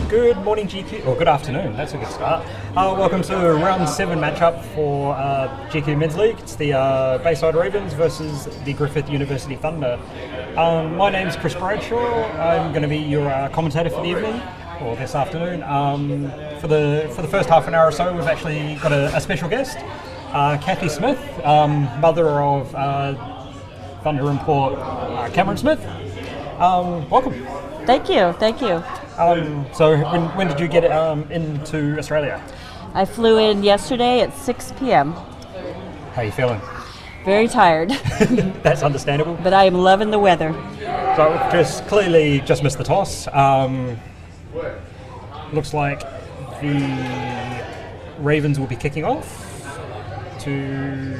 Good morning, GQ, or good afternoon. That's a good start. Welcome to round 7 matchup for GQ Men's League. It's the Bayside Ravens versus the Griffith University Thunder. My name's Chris Bradshaw. I'm going to be your commentator for the evening, or this afternoon. For the first half an hour or so, we've actually got a special guest, Kathy Smith, mother of Thunder import Cameron Smith. Welcome. Thank you. So when did you get into Australia? I flew in yesterday at 6 p.m. How are you feeling? Very tired, That's understandable. but I am loving the weather. So clearly just missed the toss. Looks like the Ravens will be kicking off to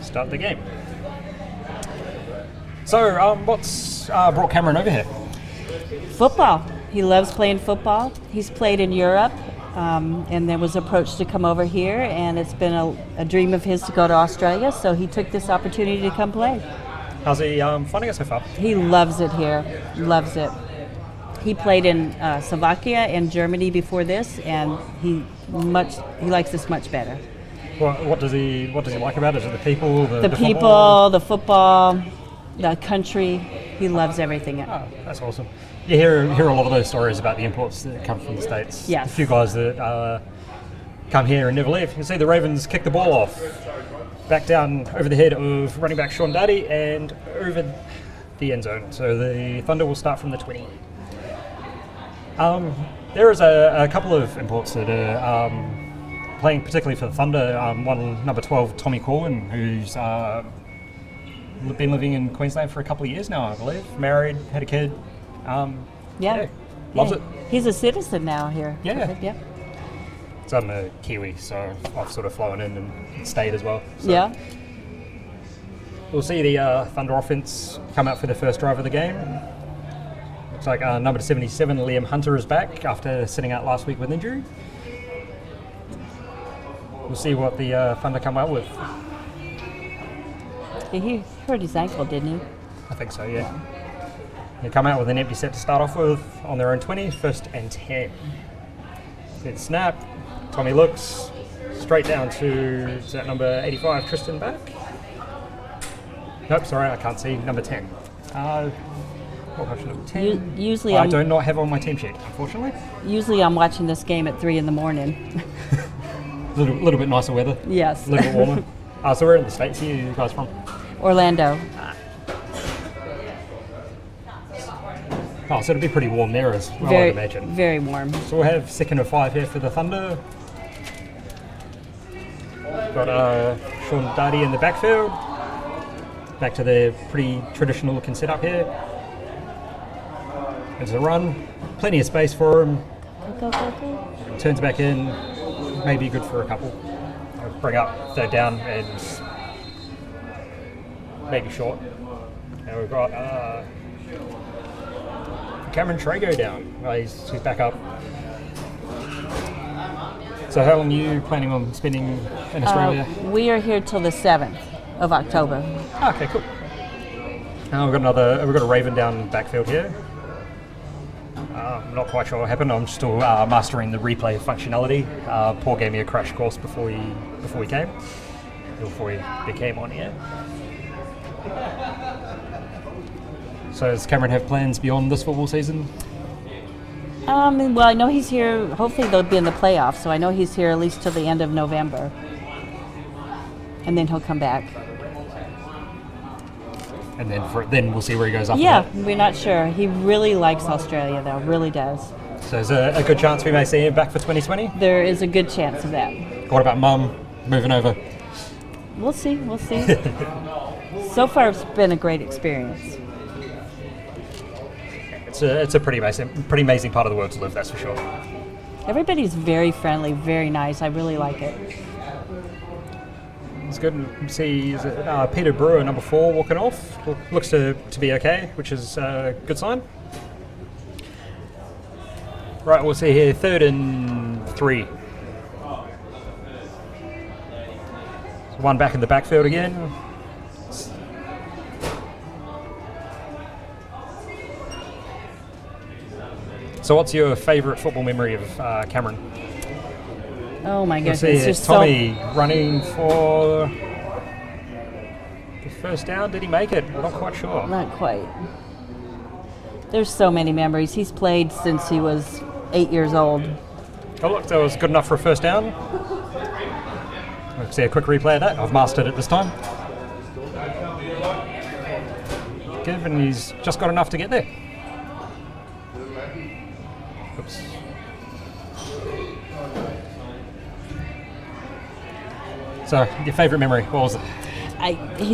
start the game. So what's brought Cameron over here? Football. He loves playing football. He's played in Europe, and then was approached to come over here, and it's been a dream of his to go to Australia, so he took this opportunity to come play. How's he finding it so far? He loves it here. Loves it. He played in Slovakia and Germany before this, and he likes this much better. What does he like about it? Is it the people, The people, the football, the country. He loves everything. Oh, that's awesome. You hear a lot of those stories about the imports that come from the States. Yes. A few guys that come here and never leave. You can see the Ravens kick the ball off, back down over the head of running back Sean Duddy and over the end zone. So the Thunder will start from the 20. There is a couple of imports that are playing particularly for the Thunder. One, number 12, Tommy Corwin, who's been living in Queensland for a couple of years now, I believe. Married, had a kid. Loves it. He's a citizen now here. Yeah. Yeah. So I'm a Kiwi, so I've sort of flown in and stayed as well. So Yeah. We'll see the Thunder offense come out for the first drive of the game. Looks like number 77, Liam Hunter, is back after sitting out last week with injury. We'll see what the Thunder come out with. He hurt his ankle, didn't he? I think so, yeah. They come out with an empty set to start off with on their own 20, first and 10. Good snap. Tommy looks straight down to, is that number 85, Tristan back? Nope, sorry, I can't see. Number 10. What option number 10? Usually I do not have on my team sheet, unfortunately. Usually I'm watching this game at 3 in the morning. A little bit nicer weather. Yes. A little bit warmer. So where in the States are you guys from? Orlando. Oh, so it'll be pretty warm there as well, I'd imagine. Very warm. So we'll have 2nd and 5 here for the Thunder. Got Sean Duddy in the backfield. Back to their pretty traditional looking setup here. It's a run. Plenty of space for him. Go. Turns back in. Maybe good for a couple. Bring up 3rd down and maybe short. And we've got Cameron Trago down. He's back up. So how long are you planning on spending in Australia? We are here till the 7th of October. Okay, cool. We've got a Raven down backfield here. I'm not quite sure what happened. I'm still mastering the replay functionality. Paul gave me a crash course before we became on here. So does Cameron have plans beyond this football season? Well, I know he's here. Hopefully they'll be in the playoffs, so I know he's here at least till the end of November. And then he'll come back. And then we'll see where he goes after Yeah, that. we're not sure. He really likes Australia, though. Really does. So there's a good chance we may see him back for 2020? There is a good chance of that. What about Mum moving over? We'll see. So far, it's been a great experience. It's a pretty amazing part of the world to live, that's for sure. Everybody's very friendly, very nice. I really like it. It's good to see Peter Brewer, number 4, walking off. Looks to be okay, which is a good sign. Right, we'll see here, 3rd and 3. One back in the backfield again. So what's your favourite football memory of Cameron? Oh my Let's goodness. see, There's Tommy running for the first down. Did he make it? Not quite sure. Not quite. There's so many memories. He's played since he was 8 years old. Oh look, that was good enough for a first down. Let's see a quick replay of that. I've mastered it this time. Give, and he's just got enough to get there. Oops. So, your favourite memory, what was it?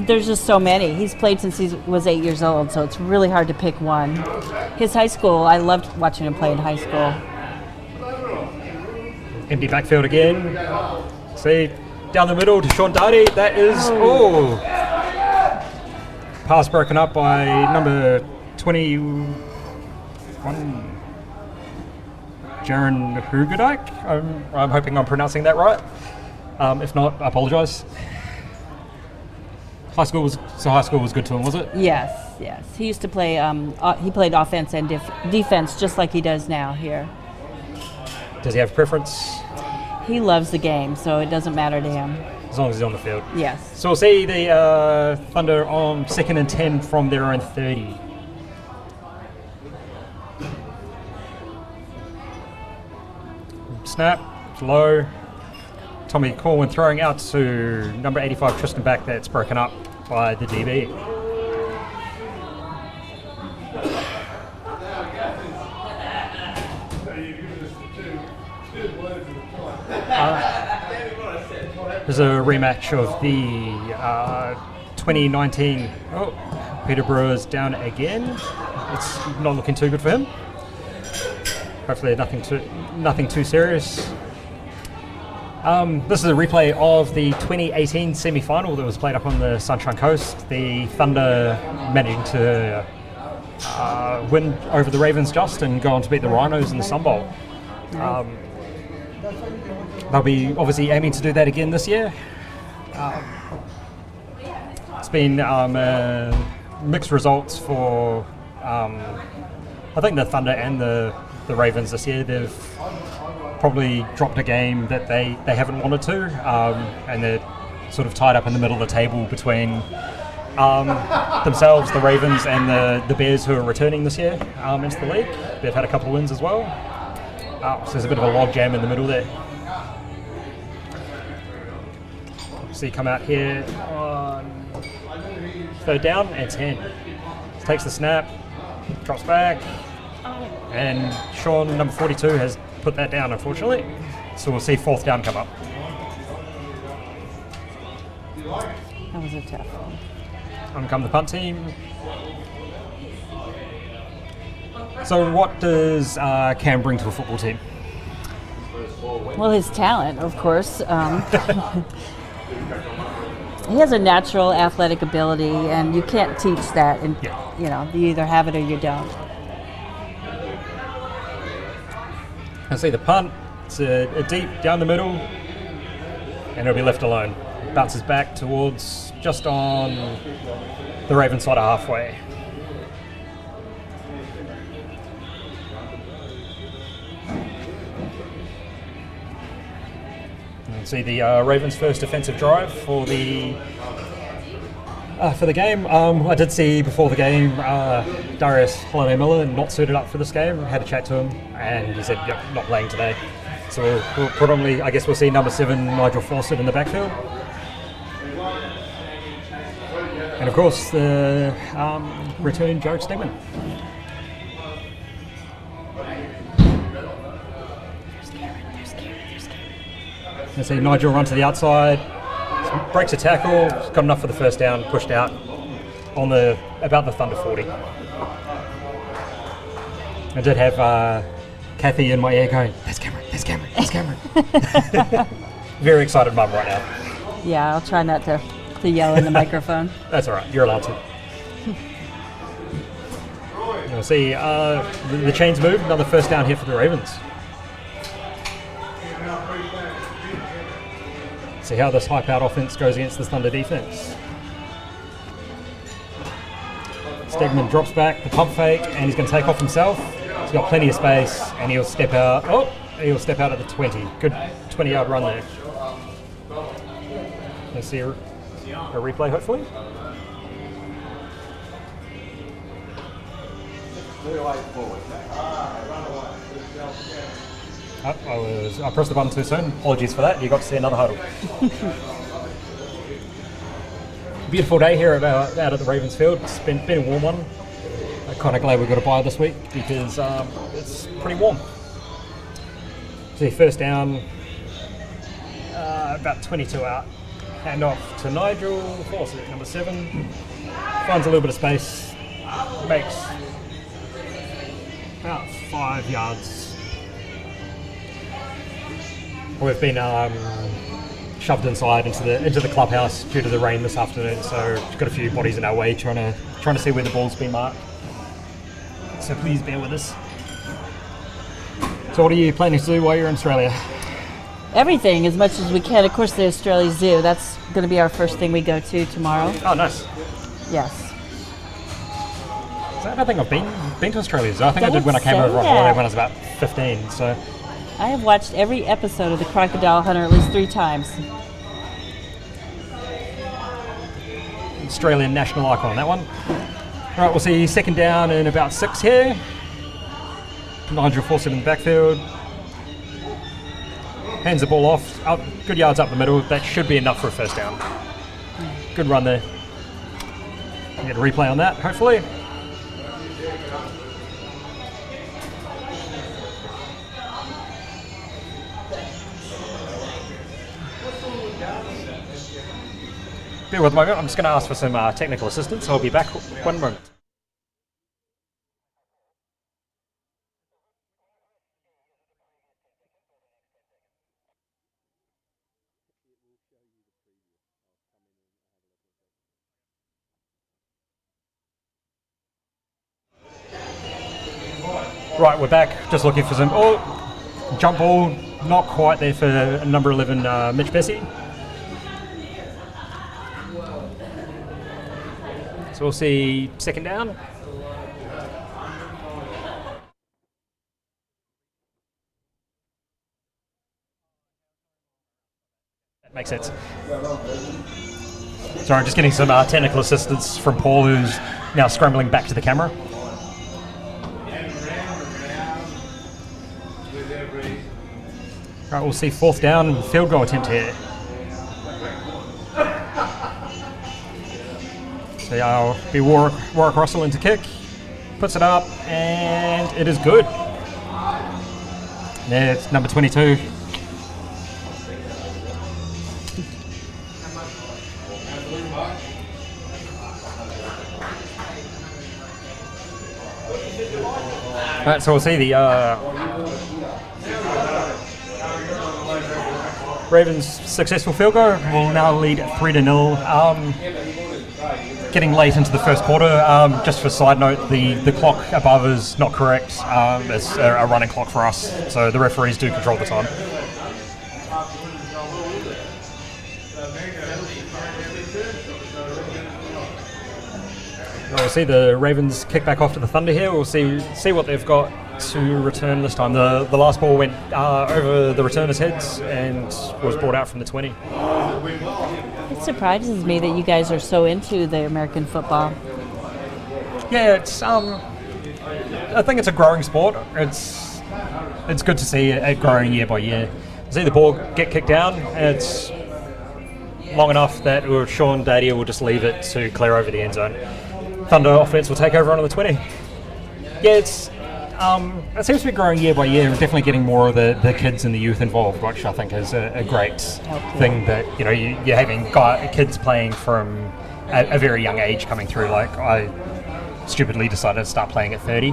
There's just so many. He's played since he was 8 years old, so it's really hard to pick one. His high school, I loved watching him play in high school. Empty backfield again. See, down the middle to Sean Darty. That is, pass broken up by number 21, Jaron Hugadike. I'm hoping I'm pronouncing that right. If not, I apologise. High school was good to him, was it? Yes. He used to play, he played offense and defense just like he does now here. Does he have preference? He loves the game, so it doesn't matter to him. As long as he's on the field. Yes. So we'll see the Thunder on 2nd and 10 from their own 30. Snap, it's low. Tommy Corwin throwing out to number 85, Tristan Back. That's broken up by the DB. There's a rematch of the 2019. Oh, Peterborough's down again. It's not looking too good for him. Hopefully nothing too serious. This is a replay of the 2018 semi-final that was played up on the Sunshine Coast. The Thunder managing to win over the Ravens just and go on to beat the Rhinos in the Sun Bowl. They'll be obviously aiming to do that again this year. It's been mixed results for I think the Thunder and the Ravens this year. They've probably dropped a game that they haven't wanted to, and they're sort of tied up in the middle of the table between themselves, the Ravens, and the Bears, who are returning this year into the league. They've had a couple of wins as well. So there's a bit of a log jam in the middle there. See, come out here on 3rd down and 10. Takes the snap, drops back, and Sean, number 42, has put that down, unfortunately. So we'll see 4th down come up. That was a tough one. On come the punt team. So what does Cam bring to a football team? Well, his talent, of course. He has a natural athletic ability, and you can't teach that. And you either have it or you don't. I see the punt. It's a deep down the middle, and it'll be left alone. Bounces back towards just on the Raven side of halfway. See the Ravens' first offensive drive for the game. I did see before the game Darius Holiday-Miller not suited up for this game. Had a chat to him, and he said, "Yep, not playing today." So we'll predominantly, I guess, we'll see number 7 Nigel Fawcett in the backfield, and of course the return Jarek Stegman. You see Nigel run to the outside, breaks a tackle, got enough for the first down, pushed out on about the Thunder 40. I did have Kathy in my ear going, "There's Cameron, there's Cameron, there's Cameron." Very excited mum right now. Yeah, I'll try not to yell in the microphone. That's all right, you're allowed to. You'll see the chains move, another first down here for the Ravens. See how this high-powered offense goes against this Thunder defense. Stegman drops back, the pump fake, and he's going to take off himself. He's got plenty of space, and he'll step out. Oh, he'll step out at the 20. Good 20-yard run there. Let's see a replay, hopefully. I pressed the button too soon. Apologies for that. You got to see another huddle. Beautiful day here out at the Ravens field. It's been a warm one. I'm kind of glad we got a bye this week because it's pretty warm. See, first down, about 22 out. Hand off to Nigel Fawcett, number 7. Finds a little bit of space. Makes about 5 yards. We've been shoved inside into the clubhouse due to the rain this afternoon, so got a few bodies in our way trying to see where the ball's been marked. So please bear with us. So what are you planning to do while you're in Australia? Everything, as much as we can. Of course, the Australia Zoo. That's going to be our first thing we go to tomorrow. Oh, nice. Yes. So I don't think I've been to Australia Zoo. I think I did when I came over on holiday when I was about 15. So I have watched every episode of The Crocodile Hunter at least 3 times. Australian national icon, that one. All right, we'll see second down in about 6 here. Nigel Fawcett in the backfield. Hands the ball off. Good yards up the middle. That should be enough for a first down. Good run there. We'll get a replay on that, hopefully. Bear with me, I'm just going to ask for some technical assistance. I'll be back one moment. Right, we're back. Just looking for some jump ball. Not quite there for number 11, Mitch Bessie. So we'll see second down. That makes sense. Sorry, I'm just getting some technical assistance from Paul, who's now scrambling back to the camera. Right, we'll see fourth down, field goal attempt here. So I'll be Warwick Russell into kick, puts it up, and it is good. There, it's number 22. Alright, so we'll see the Ravens' successful field goal will now lead 3-0. Getting late into the first quarter. Just for a side note, the clock above is not correct. It's a running clock for us, so the referees do control the time. We'll see the Ravens kick back off to the Thunder here. We'll see what they've got to return this time. The last ball went over the returner's heads and was brought out from the 20. It surprises me that you guys are so into the American football. Yeah, it's I think it's a growing sport. It's good to see it growing year by year. See the ball get kicked down, and it's long enough that Sean Dadier will just leave it to clear over the end zone. Thunder offense will take over on the 20. Yeah, it seems to be growing year by year, and definitely getting more of the kids and the youth involved, which I think is a great thing. That you're having kids playing from a very young age coming through. Like I stupidly decided to start playing at 30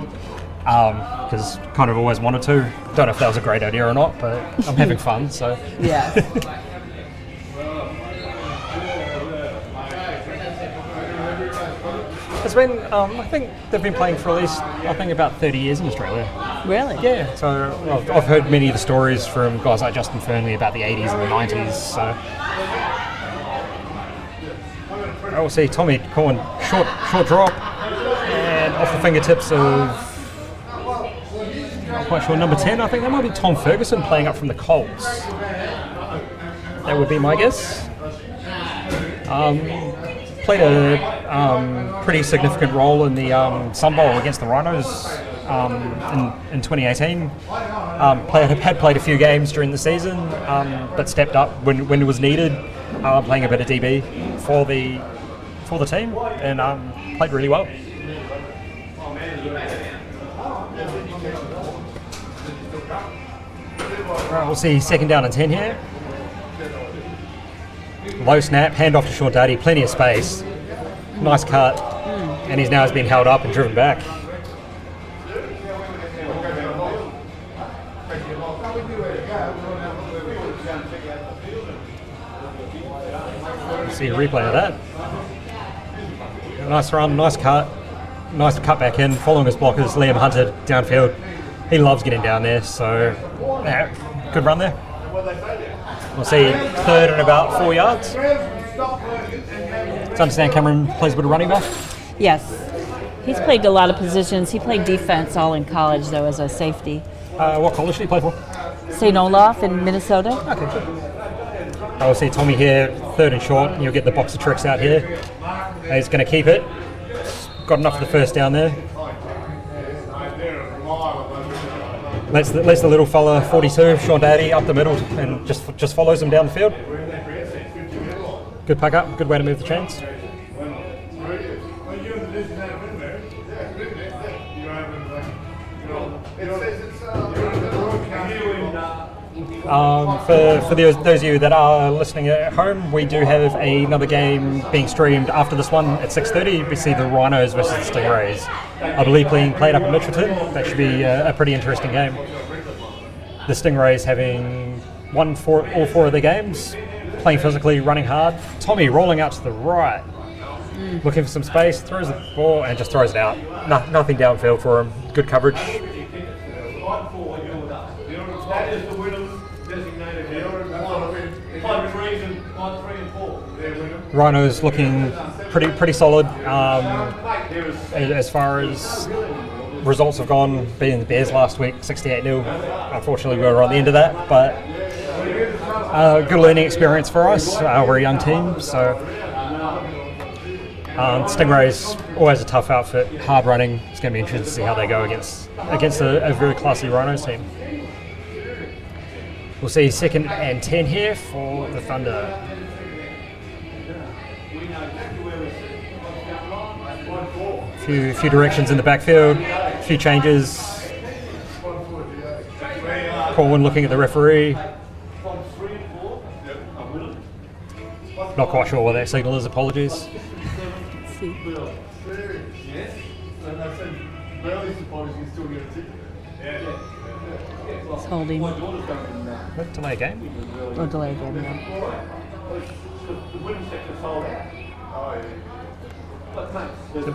because kind of always wanted to. Don't know if that was a great idea or not, but I'm having fun. So yeah. It's been, I think they've been playing for at least, about 30 years in Australia. Really? Yeah. So I've heard many of the stories from guys like Justin Fernley about the 80s and the 90s. So I will see Tommy calling short drop and off the fingertips of not quite sure. Number 10, I think that might be Tom Ferguson playing up from the Colts. That would be my guess. Played a pretty significant role in the Sun Bowl against the Rhinos in 2018. Had played a few games during the season, but stepped up when it was needed, playing a bit of DB for the team, and played really well. Right, we'll see second down and 10 here. Low snap, hand off to Sean Darty, plenty of space. Nice cut, and he's now has been held up and driven back. See a replay of that. Nice run, nice cut back in, following his blockers, Liam Hunter downfield. He loves getting down there, so yeah, good run there. We'll see third and about 4 yards. So I understand Cameron plays a bit of running back? Yes. He's played a lot of positions. He played defense all in college, though, as a safety. What college did he play for? St. Olaf in Minnesota. Okay, good. I will see Tommy here, third and short. You'll get the box of tricks out here. He's going to keep it. Got enough for the first down there. Lets the little fella, 42, Sean Daddy, up the middle and just follows him down the field. Good pack up, good way to move the chains. For those of you that are listening at home, we do have another game being streamed after this one at 6:30. We see the Rhinos versus the Stingrays. I believe being played up in Mitchelton. That should be a pretty interesting game. The Stingrays having won all four of their games, playing physically, running hard. Tommy rolling out to the right, looking for some space, throws the ball and just throws it out. Nothing downfield for him. Good coverage. Rhinos looking pretty solid as far as results have gone, beating the Bears last week 68-0. Unfortunately, we were on the end of that, but good learning experience for us. We're a young team, so Stingrays always a tough outfit, hard running. It's going to be interesting to see how they go against a very classy Rhinos team. We'll see second and 10 here for the Thunder. Few directions in the backfield, a few changes. Corwin looking at the referee. Not quite sure what that signal is, apologies. It's holding. What, delay a game? Or delay game, yeah.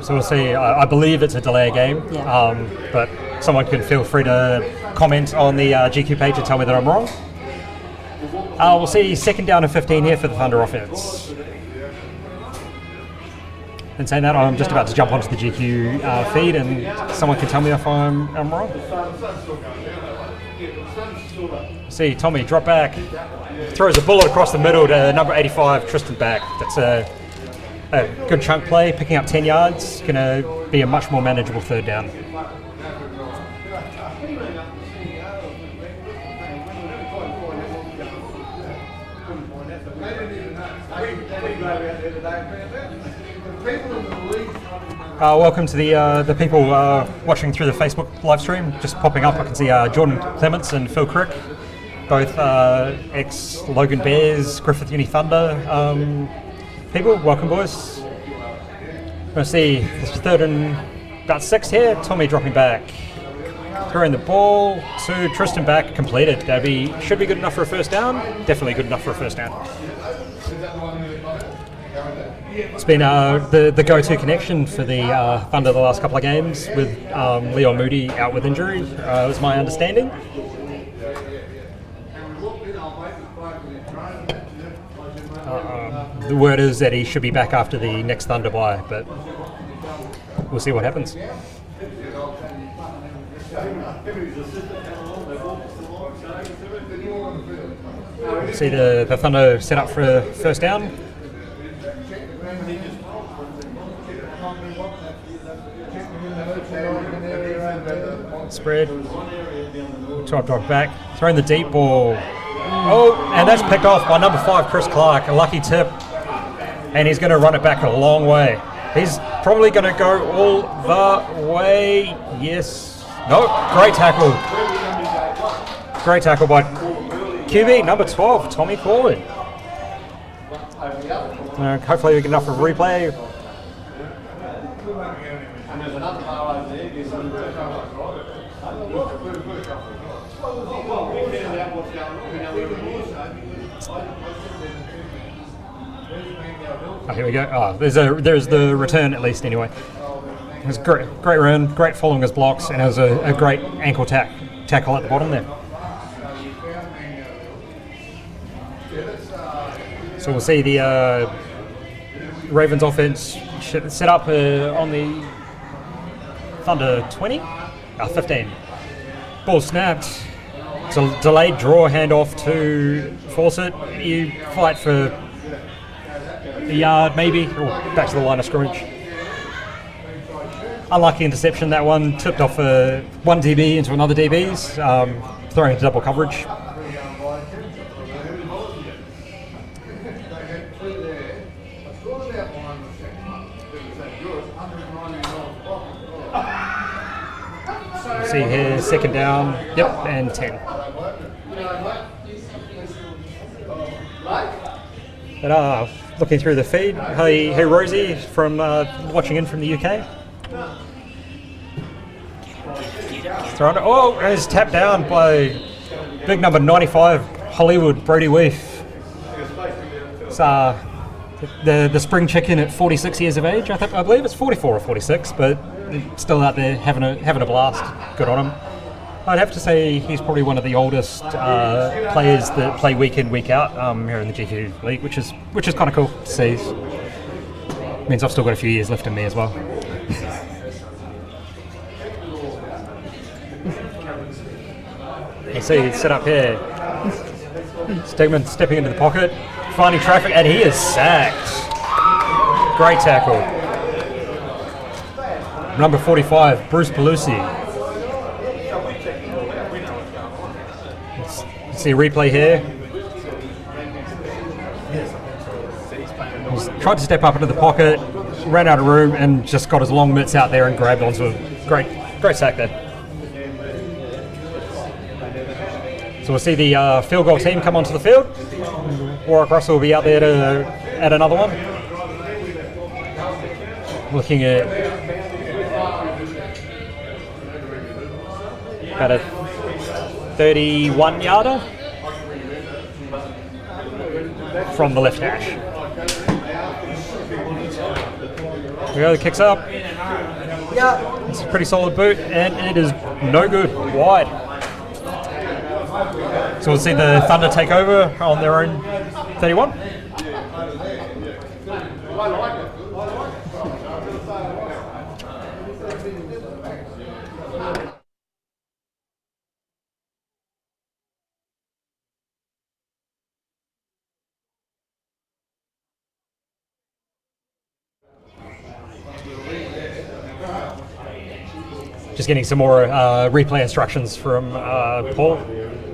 So we'll see. I believe it's a delay game, Yeah. But someone can feel free to comment on the GQ page and tell me that I'm wrong. We'll see second down and 15 here for the Thunder offense. And saying that, I'm just about to jump onto the GQ feed and someone can tell me if I'm wrong. See, Tommy drop back, throws a bullet across the middle to number 85, Tristan Back. That's a good chunk play, picking up 10 yards, going to be a much more manageable third down. Welcome to the people watching through the Facebook live stream. Just popping up, I can see Jordan Clements and Phil Crick, both ex-Logan Bears, Griffith Uni Thunder people. Welcome, boys. We'll see this third and about 6 here. Tommy dropping back, throwing the ball to Tristan Back, completed. Should be good enough for a first down. Definitely good enough for a first down. It's been the go-to connection for the Thunder the last couple of games with Leon Moody out with injury, was my understanding. The word is that he should be back after the next Thunder bye, but we'll see what happens. See the Thunder set up for a first down. Spread. Top drop back. Throwing the deep ball. Oh, and that's picked off by number 5, Chris Clark. A lucky tip. And he's going to run it back a long way. He's probably going to go all the way. Yes. No, great tackle. Great tackle by QB number 12, Tommy Corlin. Hopefully we get enough of a replay. Oh, here we go. Oh, there's the return at least anyway. It was great run, great following his blocks, and it was a great ankle tackle at the bottom there. So we'll see the Ravens offense set up on the Thunder 20, 15. Ball snapped. It's a delayed draw handoff to Fawcett. You fight for a yard maybe, or back to the line of scrimmage. Unlucky interception, that one. Tipped off one DB into another DB's, throwing into double coverage. See here, second down, yep, and 10. But looking through the feed, hey Rosie from watching in from the UK. Thrown it. Oh, and it's tapped down by big number 95, Hollywood Brody Weef. It's the spring chicken at 46 years of age. I believe it's 44 or 46, but still out there having a blast. Good on him. I'd have to say he's probably one of the oldest players that play week in, week out here in the GQ League, which is kind of cool to see. Means I've still got a few years left in me as well. You see he's set up here. Stegman stepping into the pocket, finding traffic, and he is sacked. Great tackle. Number 45, Bruce Pelusi. See a replay here. He's tried to step up into the pocket, ran out of room, and just got his long mitts out there and grabbed onto him. Great sack there. So we'll see the field goal team come onto the field. Warwick Russell will be out there to add another one. Looking at about a 31-yarder from the left hash. Here we go, the kick's up. Yeah, it's a pretty solid boot, and it is no good, wide. So we'll see the Thunder take over on their own 31. Just getting some more replay instructions from Paul,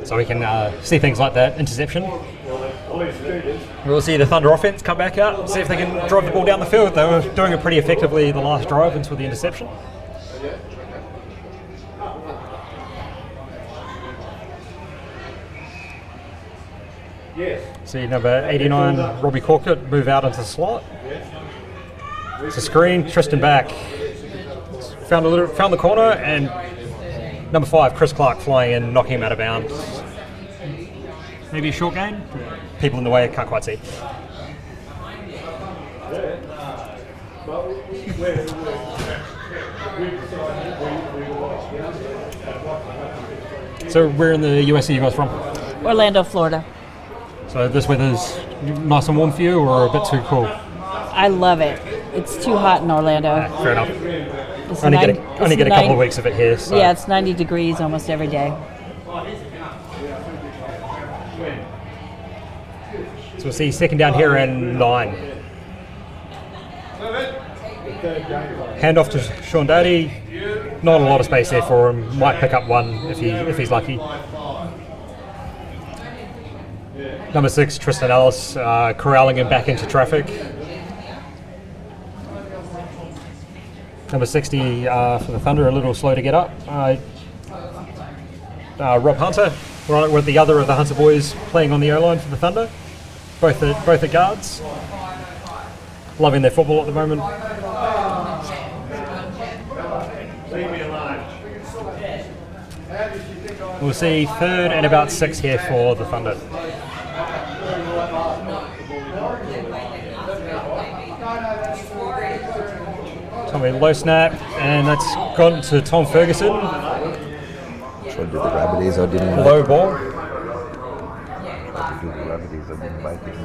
so we can see things like that interception. We'll see the Thunder offense come back out, see if they can drive the ball down the field. They were doing it pretty effectively the last drive until the interception. See number 89, Robbie Corkett, move out into the slot. It's a screen, Tristan back. Found the corner, and number 5, Chris Clark, flying in, knocking him out of bounds. Maybe a short gain? People in the way, can't quite see. So where in the US are you guys from? Orlando, Florida. So this weather's nice and warm for you, or a bit too cool? I love it. It's too hot in Orlando. Fair enough. It's Only nine- get a it's couple nine- of weeks of it here. So. Yeah, it's 90 degrees almost every day. So we'll see second down here and 9. Hand off to Sean Doty. Not a lot of space there for him. Might pick up one if he's lucky. Number 6, Tristan Ellis, corralling him back into traffic. Number 60 for the Thunder, a little slow to get up. Rob Hunter, right with the other of the Hunter boys playing on the O-line for the Thunder. Both are guards. Loving their football at the moment. We'll see third and about 6 here for the Thunder. Tommy low snap, and that's gone to Tom Ferguson. Tried to do the rabbities, I didn't Low ball. do the rabbities, I didn't make it.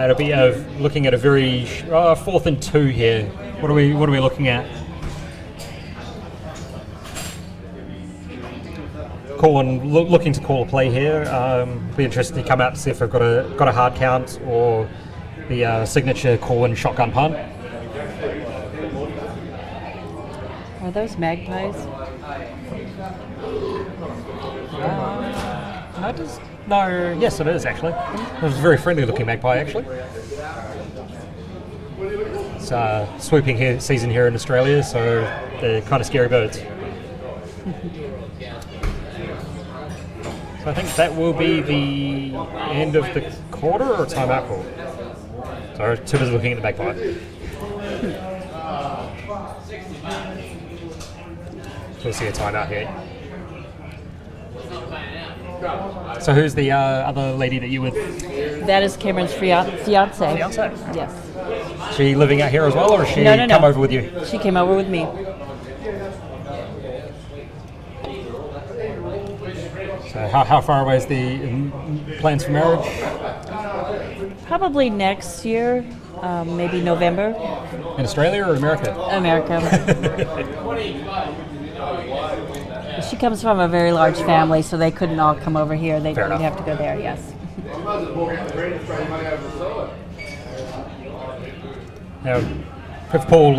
It'll be looking at a very 4th and 2 here. What are we looking at? Looking to call a play here. Be interested to come out to see if they've got a hard count or the signature call and shotgun punt. Are those magpies? Yes, it is actually. It was a very friendly looking magpie actually. It's swooping season here in Australia, so they're kind of scary birds. So I think that will be the end of the quarter or timeout call. So too busy looking at the magpie. We'll see a timeout here. So who's the other lady that you would... That is Cameron's fiance. Fiance? Yes. Is she living out here as well, or has she No. come over with you? She came over with me. So how far away is the plans for marriage? Probably next year, maybe November. In Australia or America? America. She comes from a very large family, so they couldn't all come over here. They'd Fair enough. have to go there, yes. Now, if Paul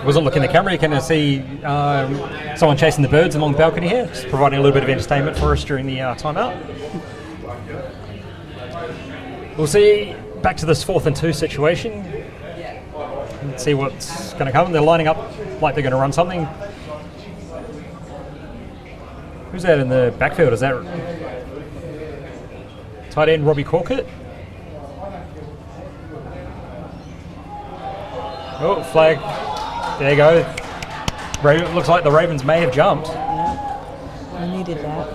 wasn't looking at the camera, you can see someone chasing the birds along the balcony here, just providing a little bit of entertainment for us during the timeout. We'll see back to this 4th and 2 situation. Let's see what's going to come. They're lining up like they're going to run something. Who's that in the backfield? Is that tight end Robbie Corkett? Oh, flag. There you go. Looks like the Ravens may have jumped. Yeah, I needed that.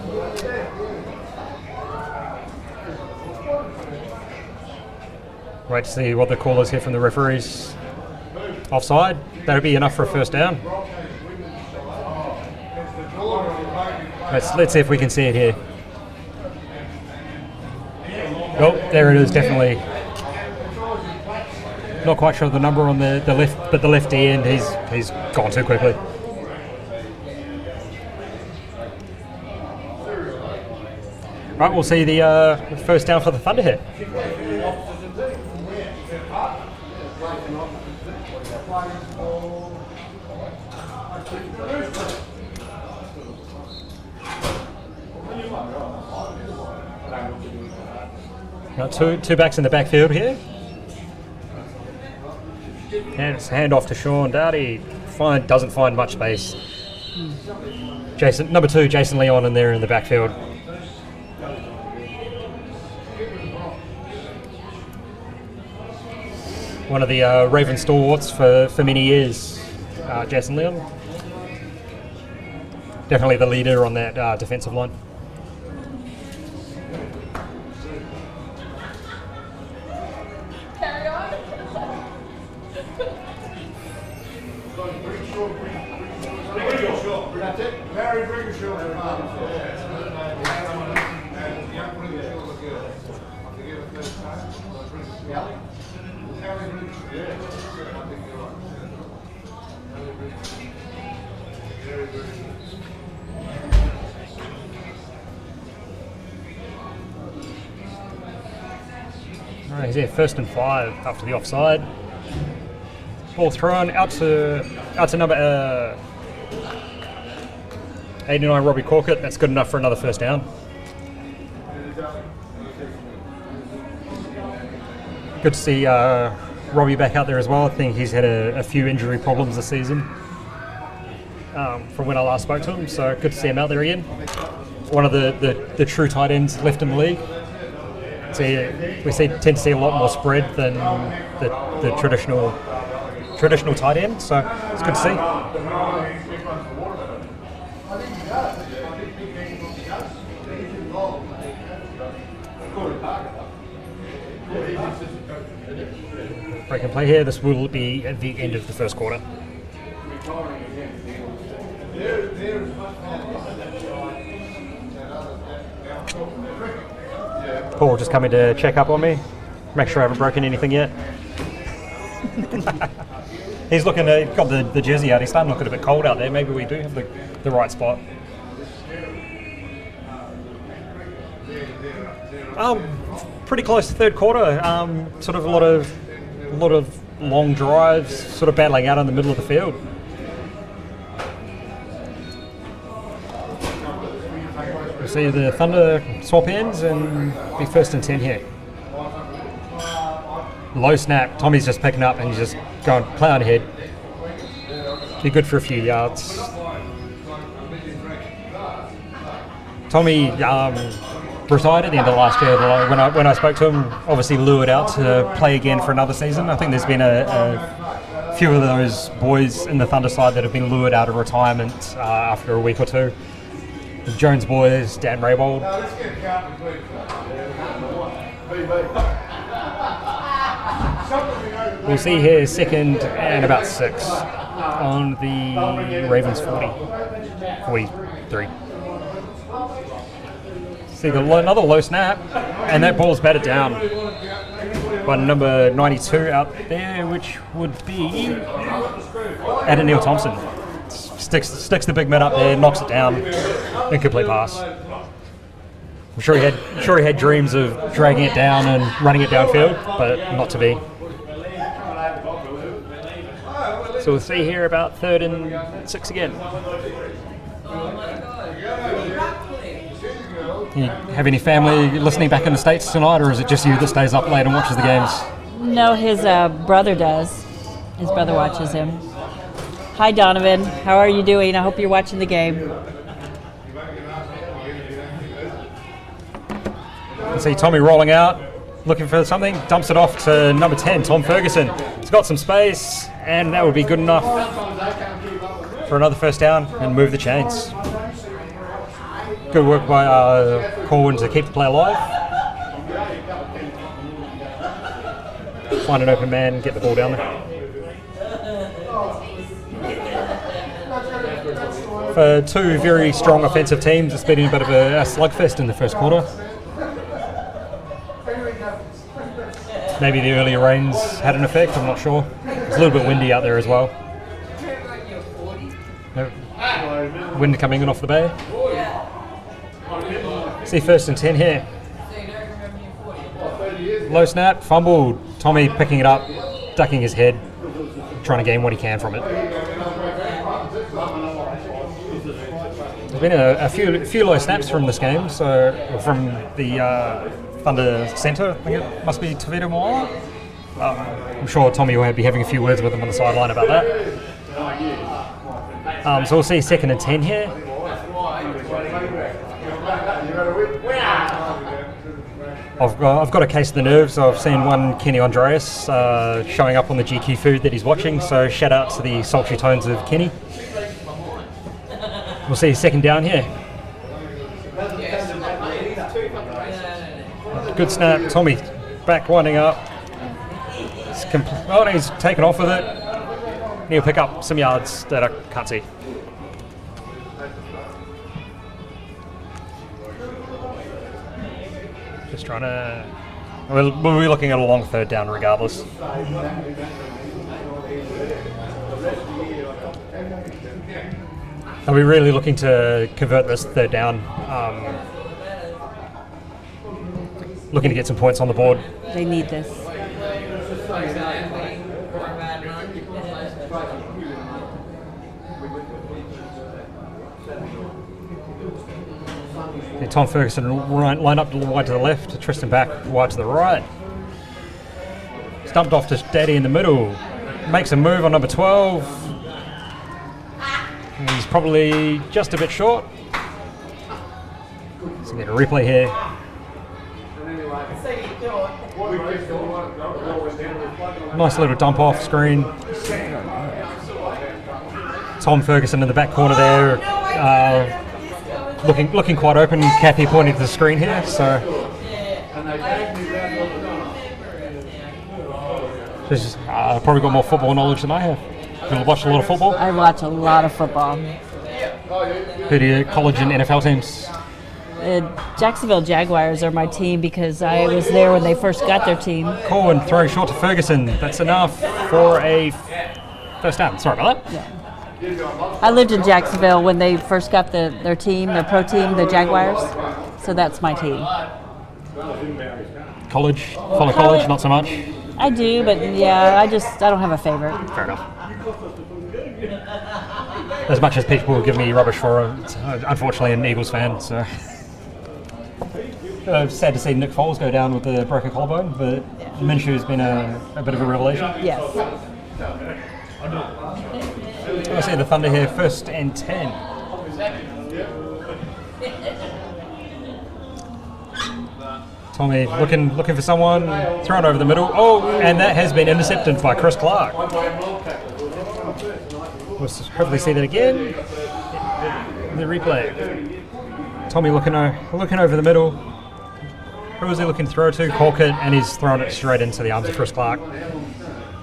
Wait to see what the call is here from the referees. Offside. That'll be enough for a first down. Let's see if we can see it here. Oh, there it is, definitely. Not quite sure of the number on the left, but the left end, he's gone too quickly. Right, we'll see the first down for the Thunder here. Got two backs in the backfield here. And it's hand off to Sean Dowdy. Doesn't find much space. Number 2, Jason Leon in there in the backfield. One of the Raven stalwarts for many years, Jason Leon. Definitely the leader on that defensive line. He's there, 1st and 5 after the offside. Ball thrown out to number 89, Robbie Corkett. That's good enough for another first down. Good to see Robbie back out there as well. I think he's had a few injury problems this season from when I last spoke to him, so good to see him out there again. One of the true tight ends left in the league. We tend to see a lot more spread than the traditional tight end, so it's good to see. Break and play here. This will be at the end of the first quarter. Paul just coming to check up on me, make sure I haven't broken anything yet. He's looking at, got the jersey out, he's starting to look a bit cold out there. Maybe we do have the right spot. Pretty close to third quarter. Sort of a lot of long drives, sort of battling out in the middle of the field. We'll see the Thunder swap ends and be 1st and 10 here. Low snap, Tommy's just picking up and he's just going play on ahead. Be good for a few yards. Tommy retired at the end of last year. When I spoke to him, obviously lured out to play again for another season. I think there's been a few of those boys in the Thunder side that have been lured out of retirement after a week or two. The Jones boys, Dan Raybold. We'll see here 2nd and about 6 on the Ravens 43. See another low snap, and that ball's batted down by number 92 out there, which would be Adam Neil Thompson. Sticks the big man up there, knocks it down, incomplete pass. I'm sure he had dreams of dragging it down and running it downfield, but not to be. So we'll see here about 3rd and 6 again. Do you have any family listening back in the States tonight, or is it just you that stays up late and watches the games? No, his brother does. His brother watches him. Hi, Donovan. How are you doing? I hope you're watching the game. You see Tommy rolling out, looking for something, dumps it off to number 10, Tom Ferguson. He's got some space, and that would be good enough for another first down and move the chains. Good work by Corwin to keep the play alive. Find an open man, get the ball down there. For two very strong offensive teams, it's been a bit of a slugfest in the first quarter. Maybe the earlier rains had an effect, I'm not sure. It's a little bit windy out there as well. Wind coming in off the bay. See 1st and 10 here. Low snap, fumbled. Tommy picking it up, ducking his head, trying to gain what he can from it. There's been a few low snaps from this game, so from the Thunder centre. I think it must be Tavita Moala. I'm sure Tommy will be having a few words with him on the sideline about that. So we'll see 2nd and 10 here. I've got a case of the nerves. I've seen one Kenny Andreas showing up on the GQ food that he's watching, so shout out to the sultry tones of Kenny. We'll see 2nd down here. Good snap, Tommy back winding up. He's taken off with it. He'll pick up some yards that I can't see. Just trying to... We'll be looking at a long 3rd down regardless. I'll be really looking to convert this 3rd down. looking to get some points on the board. They need this. Tom Ferguson line up wide to the left, Tristan back wide to the right. Stumped off to Daddy in the middle. Makes a move on number 12. He's probably just a bit short. So get a replay here. Nice little dump off screen. Tom Ferguson in the back corner there. Looking quite open. Kathy pointing to the screen here. So she's probably got more football knowledge than I have. You watch a lot of football? I watch a lot of football. Who do you college and NFL teams? Jacksonville Jaguars are my team because I was there when they first got their team. Cool, and throwing short to Ferguson. That's enough for a first down. Sorry about that. Yeah. I lived in Jacksonville when they first got their team, their pro team, the Jaguars. So that's my team. College? Follow college? Not so much? I do, but yeah, I don't have a favorite. Fair enough. As much as people will give me rubbish for it, unfortunately an Eagles fan, so... sad to see Nick Foles go down with the broken collarbone, but Minshew's been a bit of a revelation. Yes. I see the Thunder here, 1st and 10. Tommy looking for someone, thrown over the middle. Oh, and that has been intercepted by Chris Clark. We'll hopefully see that again. The replay. Tommy looking over the middle. Who was he looking to throw to? Colquitt, and he's thrown it straight into the arms of Chris Clark.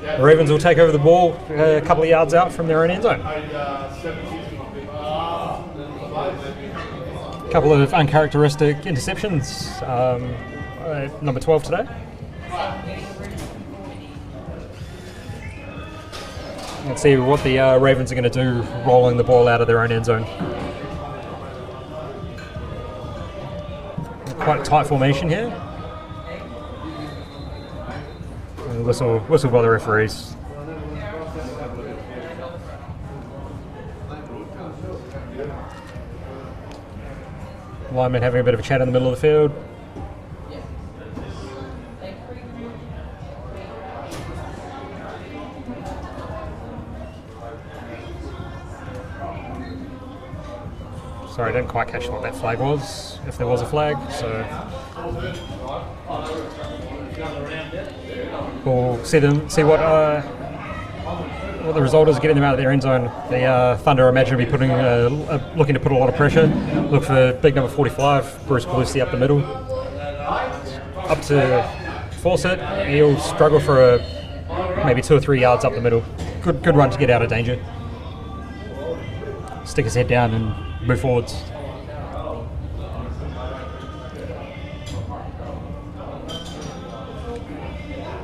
The Ravens will take over the ball a couple of yards out from their own end zone. A couple of uncharacteristic interceptions. Number 12 today. Let's see what the Ravens are going to do rolling the ball out of their own end zone. Quite a tight formation here. Whistle by the referees. Linemen having a bit of a chat in the middle of the field. Sorry, I didn't quite catch what that flag was, if there was a flag, so we'll see what the result is, getting them out of their end zone. The Thunder, I imagine, will be looking to put a lot of pressure. Look for big number 45, Bruce Belusi up the middle. Up to Fawcett, he'll struggle for maybe 2 or 3 yards up the middle. Good run to get out of danger. Stick his head down and move forwards.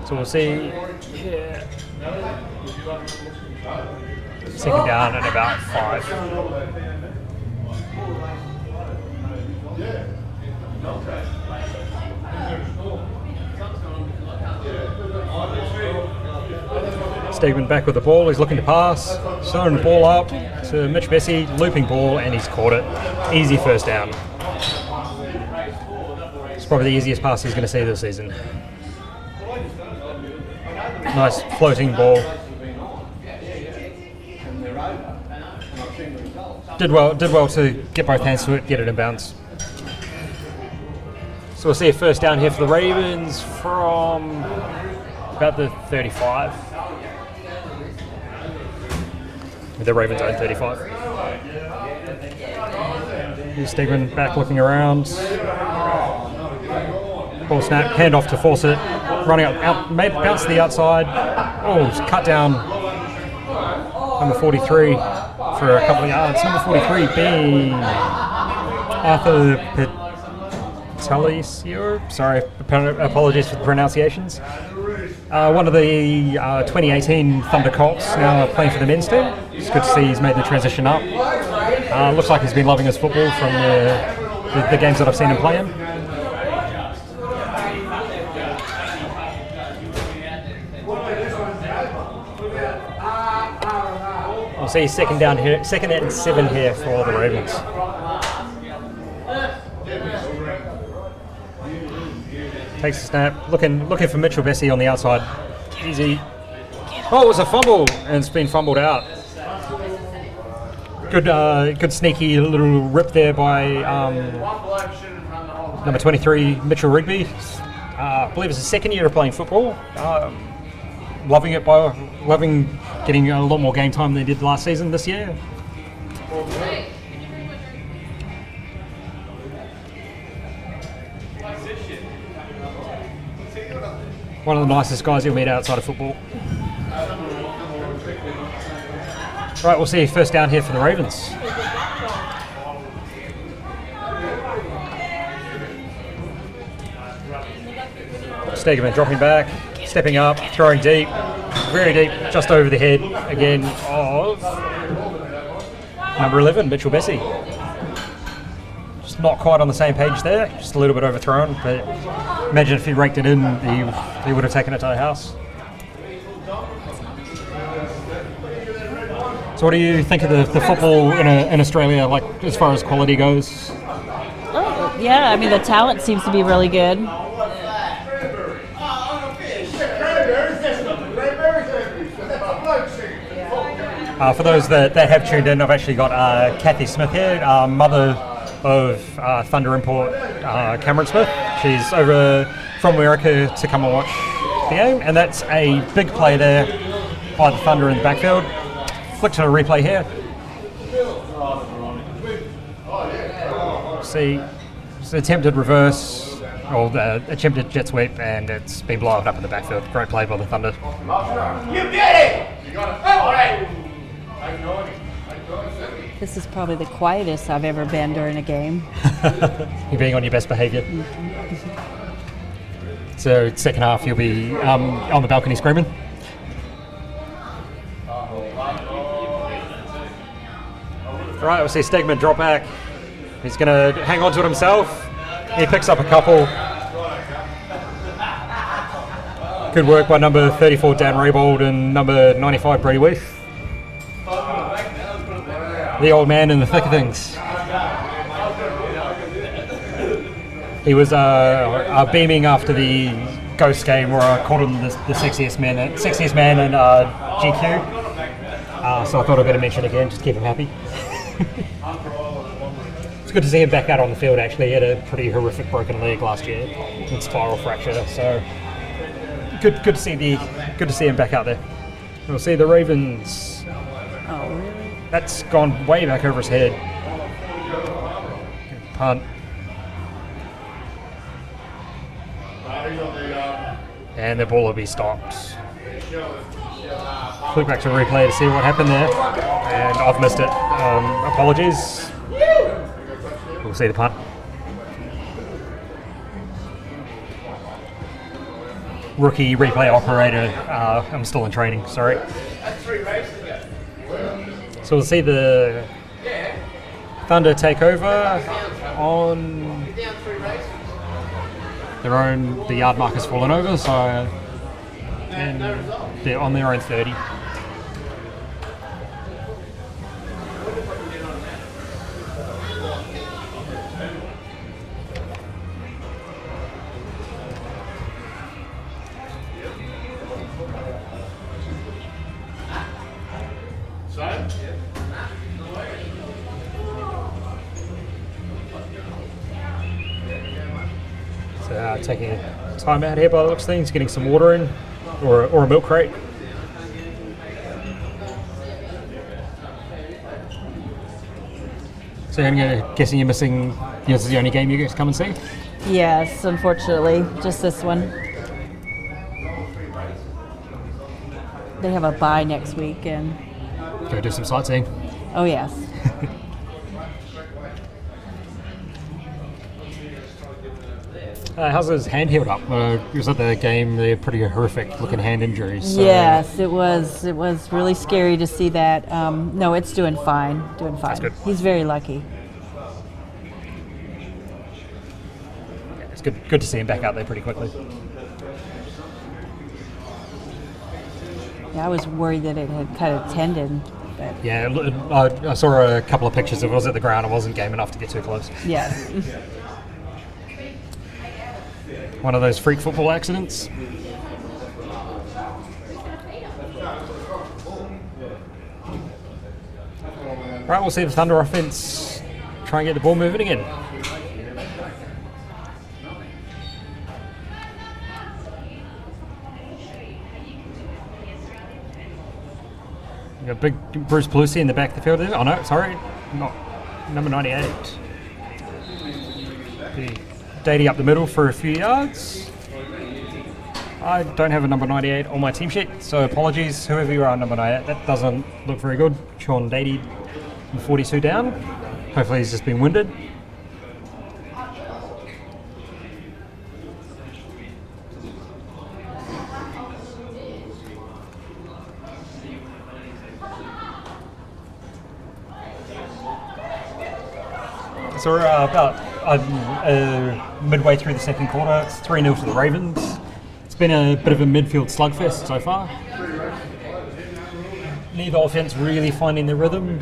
So we'll see. Yeah. Second down at about 5. Stegman back with the ball. He's looking to pass. Throwing the ball up to Mitch Bessie. Looping ball, and he's caught it. Easy first down. It's probably the easiest pass he's going to see this season. Nice floating ball. Did well to get both hands to it, get it in bounds. So we'll see a first down here for the Ravens from about the 35. The Ravens own 35. Here's Stegman back looking around. Ball snap, hand off to Fawcett. Running out, bounce to the outside. Oh, it's cut down. Number 43 for a couple of yards. Number 43 being Arthur Patelisio. Sorry, apologies for the pronunciations. One of the 2018 Thunder Colts, now playing for the men's team. It's good to see he's made the transition up. Looks like he's been loving his football from the games that I've seen him play in. see second down here, second and 7 here for the Ravens. Takes a snap, looking for Mitchell Bessie on the outside. Easy. Oh, it was a fumble, and it's been fumbled out. Good sneaky little rip there by number 23, Mitchell Rigby. I believe it's his second year of playing football. Loving getting a lot more game time than he did last season this year. One of the nicest guys you'll meet outside of football. Right, we'll see first down here for the Ravens. Stegeman dropping back, stepping up, throwing deep, very deep, just over the head again of number 11, Mitchell Bessie. Just not quite on the same page there, just a little bit overthrown, but imagine if he raked it in, he would have taken it to the house. So what do you think of the football in Australia, like as far as quality goes? Oh, yeah, I mean the talent seems to be really good. For those that have tuned in, I've actually got Kathy Smith here, mother of Thunder import Cameron Smith. She's over from America to come and watch the game, and that's a big play there by the Thunder in the backfield. Flick to the replay here. See, it's an attempted reverse, or the attempted jet sweep, and it's been blown up in the backfield. Great play by the Thunder. You get it! You got it. All right. This is probably the quietest I've ever been during a game. You're being on your best behaviour. So second half you'll be on the balcony screaming. All right, we'll see Stegman drop back. He's going to hang on to it himself. He picks up a couple. Good work by number 34, Dan Raybold, and number 95, Brady Weath. The old man in the thick of things. He was beaming after the Ghost game where I called him the sexiest man in GQ. So I thought I'd better mention it again, just to keep him happy. It's good to see him back out on the field. Actually, he had a pretty horrific broken leg last year and spiral fracture. So good to see him back out there. We'll see the Ravens. Oh, really? That's gone way back over his head. Good punt. And the ball will be stopped. Click back to replay to see what happened there. And I've missed it. Apologies. We'll see the punt. Rookie replay operator. I'm still in training, sorry. So we'll see the Thunder take over on their own. The yard marker's fallen over, so and they're on their own 30. Taking a time out here by the looks of things, getting some water in, or a milk crate. So I'm guessing you're missing, this is the only game you get to come and see? Yes, unfortunately, just this one. They have a bye next week, and Go do some sightseeing. oh yes. How's his hand healed up? He was at the game, they're pretty horrific looking hand injuries. So. Yes, it was really scary to see that. No, it's doing fine. That's good. He's very lucky. Yeah, it's good to see him back out there pretty quickly. Yeah, I was worried that it had cut a tendon But Yeah, I saw a couple of pictures of it. Was at the ground. I wasn't game enough to get too close. yes. One of those freak football accidents. Right, we'll see the Thunder offense try and get the ball moving again. You got big Bruce Pelosi in the back of the field there. Oh no, sorry, not number 98. Datey up the middle for a few yards. I don't have a number 98 on my team sheet, so apologies, whoever you are, number 98. That doesn't look very good. Sean Datey, 42 down. Hopefully he's just been winded. So we're about midway through the second quarter. It's 3-0 to the Ravens. It's been a bit of a midfield slugfest so far. Neither offense really finding their rhythm.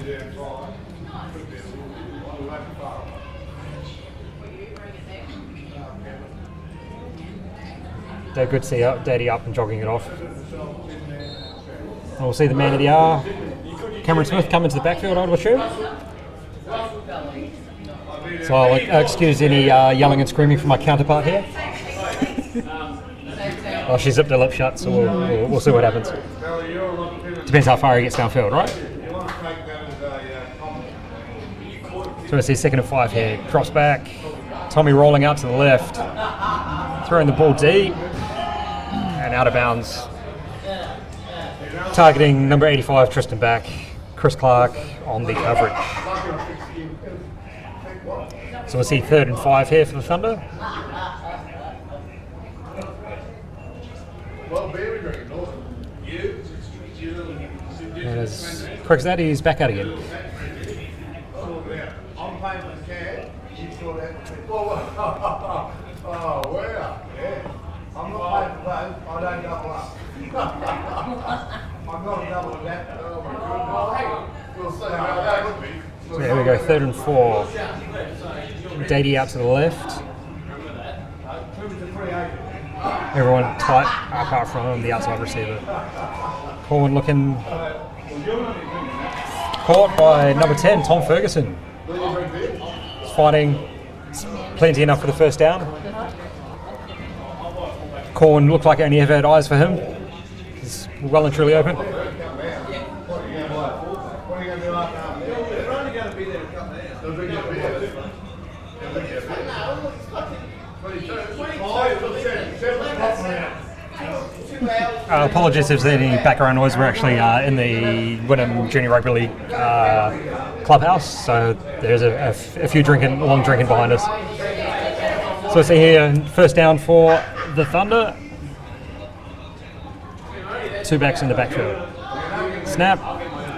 They're good to see Daddy up and jogging it off. And we'll see the man of the hour, Cameron Smith, come into the backfield, I would assume. So I'll excuse any yelling and screaming from my counterpart here. Oh, she zipped her lip shut, so we'll see what happens. Depends how far he gets downfield, right? So we see 2nd and 5 here. Drops back. Tommy rolling out to the left. Throwing the ball deep. And out of bounds. Targeting number 85, Tristan Back. Chris Clark on the coverage. So we'll see 3rd and 5 here for the Thunder. And as quick as that, he's back out again. I'm paying for the cash. You saw that. Oh, wow. Yeah. I'm not paying for both. I don't double up. I'm not a double of that. Oh, my goodness. We'll see how that would be. So here we go, 3rd and 4. Datey out to the left. Everyone tight apart from the outside receiver. Corwin looking caught by number 10, Tom Ferguson. Fighting plenty enough for the first down. Corwin looked like he only ever had eyes for him. He's well and truly open. Apologies if there's any background noise. We're actually in the Wynnum Junior Rugby League clubhouse, so there's a few long drinking behind us. So we see here, first down for the Thunder. 2 backs in the backfield. Snap.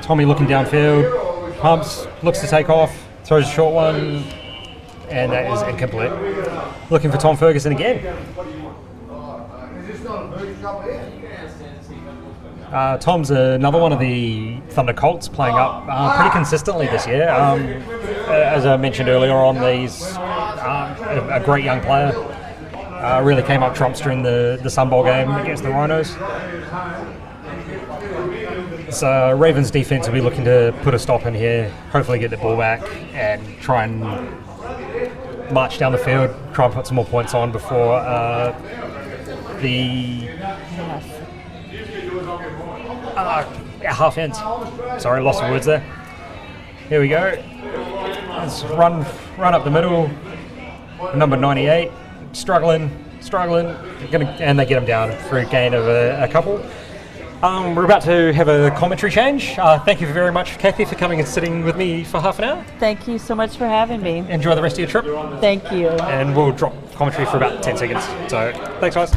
Tommy looking downfield. Pumps. Looks to take off. Throws a short one. And that is incomplete. Looking for Tom Ferguson again. Tom's another one of the Thunder Colts playing up pretty consistently this year. As I mentioned earlier on, he's a great young player. Really came up trumps during the Sun Bowl game against the Rhinos. So Ravens defense will be looking to put a stop in here, hopefully get the ball back and try and march down the field, try and put some more points on before the half ends. Sorry, lost some words there. Here we go. Let's run up the middle. Number 98, struggling, and they get him down for a gain of a couple. We're about to have a commentary change. Thank you very much, Kathy, for coming and sitting with me for half an hour. Thank you so much for having me. Enjoy the rest of your trip. Thank you. And we'll drop commentary for about 10 seconds. So, thanks, guys.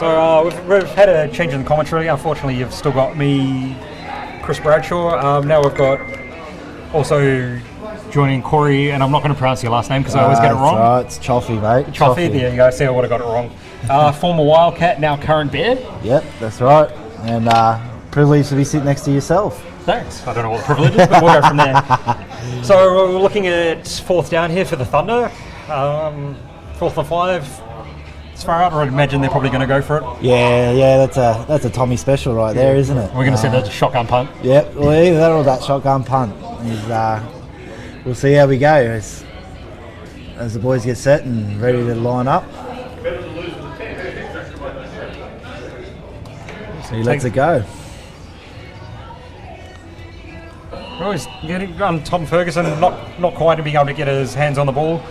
So we've had a change in the commentary. Unfortunately, you've still got me, Chris Bradshaw. Now we've got also joining Corey, and I'm not going to pronounce your last name because I always get it wrong. Right, it's Choffy, mate. Choffy, there you go. See, I would have got it wrong. Former Wildcat, now current Bear. Yep, that's right. And privileged to be sitting next to yourself. Thanks. I don't know what the privilege is, but we'll go from there. So we're looking at fourth down here for the Thunder. 4th and 5. As far out, I'd imagine they're probably going to go for it. Yeah, that's a Tommy special right there, isn't it? We're going to say that's a shotgun punt. Yep, well, either that or that shotgun punt. We'll see how we go as the boys get set and ready to line up. So he lets it go. Always getting on Tom Ferguson, not quite being able to get his hands on the ball.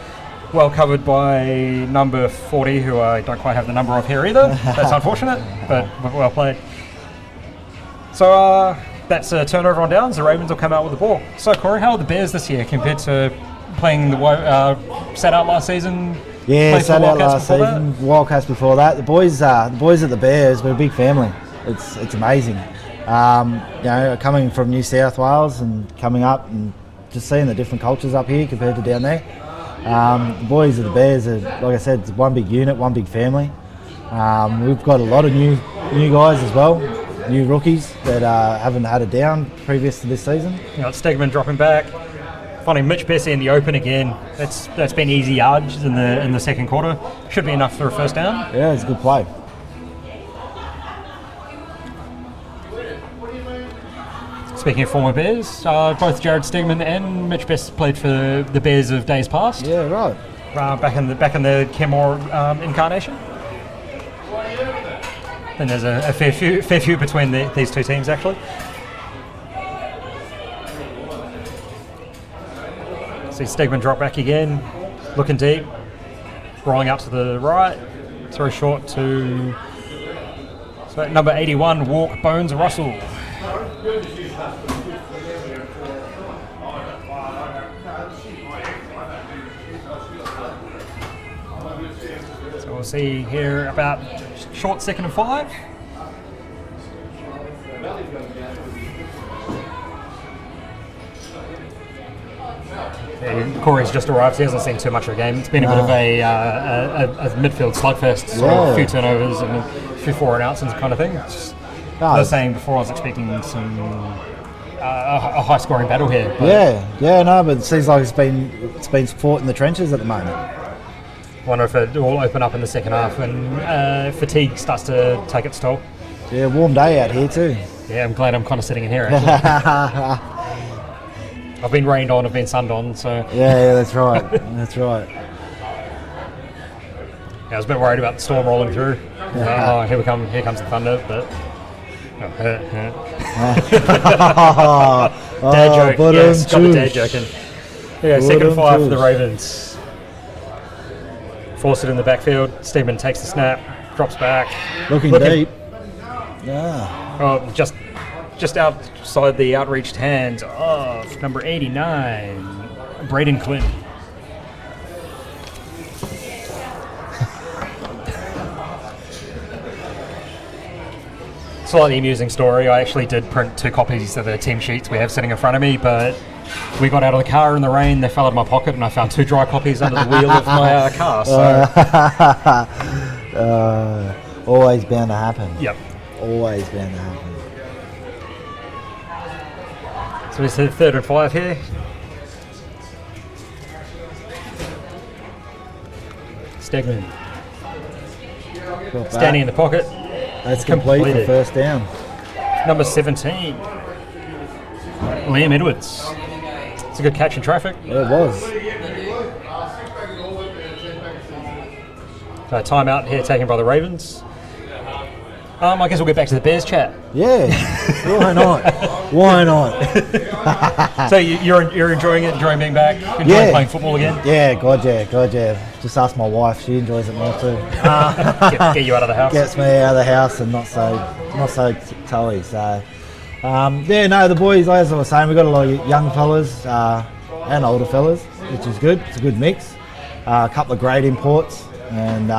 Well covered by number 40, who I don't quite have the number of here either. That's unfortunate, but well played. So that's a turnover on downs. The Ravens will come out with the ball. So Corey, how are the Bears this year compared to playing the sat out last season? Yeah, sat out last season. Wildcats before that. The boys at the Bears, we're a big family. It's amazing. Coming from New South Wales and coming up and just seeing the different cultures up here compared to down there. The boys of the Bears are, like I said, it's one big unit, one big family. We've got a lot of new guys as well, new rookies that haven't had a down previous to this season. Stegman dropping back, finding Mitch Bessie in the open again. That's been easy yards in the second quarter. Should be enough for a first down. Yeah, it's a good play. Speaking of former Bears, both Jared Stegman and Mitch Best played for the Bears of days past. Yeah, right. Back in the Kenmore incarnation. And there's a fair few between these two teams actually. See Stegman drop back again, looking deep, rolling out to the right, throw short to number 81, Walk Bones Russell. So we'll see here about short 2nd and 5. Yeah, Corey's just arrived. He hasn't seen too much of the game. It's been a bit of a midfield slugfest, a few turnovers and a few forward and outs and kind of thing. I was saying before, I was expecting some a high-scoring battle here. But it seems like it's been fought in the trenches at the moment. Wonder if it will open up in the second half when fatigue starts to take its toll. Yeah, warm day out here too. Yeah, I'm glad I'm kind of sitting in here actually. I've been rained on, I've been sunned on, so... Yeah, that's right, that's right. Yeah, I was a bit worried about the storm rolling through. Here comes the thunder, but... Dad joke, yes, got the dad joking. Yeah, 2nd and 5 for the Ravens. Force it in the backfield, Steedman takes the snap, drops back. Looking deep. Yeah. Oh, just outside the outreached hands of number 89, Braden Clinton. Slightly amusing story. I actually did print 2 copies of the team sheets we have sitting in front of me, but we got out of the car in the rain, they fell out of my pocket, and I found 2 dry copies under the wheel of my car. So always bound to happen. Yep. Always bound to happen. So it's the 3rd and 5 here. Stegman standing in the pocket. That's complete for first down. Number 17, Liam Edwards. It's a good catch in traffic. Yeah, it was. Timeout here taken by the Ravens. I guess we'll get back to the Bears chat. Yeah, why not? Why not? So you're enjoying it, enjoying being back, enjoying playing football again? Yeah, God yeah. Just ask my wife; she enjoys it more too. Get you out of the house. Gets me out of the house and not so toey. So the boys, as I was saying, we've got a lot of young fellas and older fellas, which is good. It's a good mix. A couple of great imports, and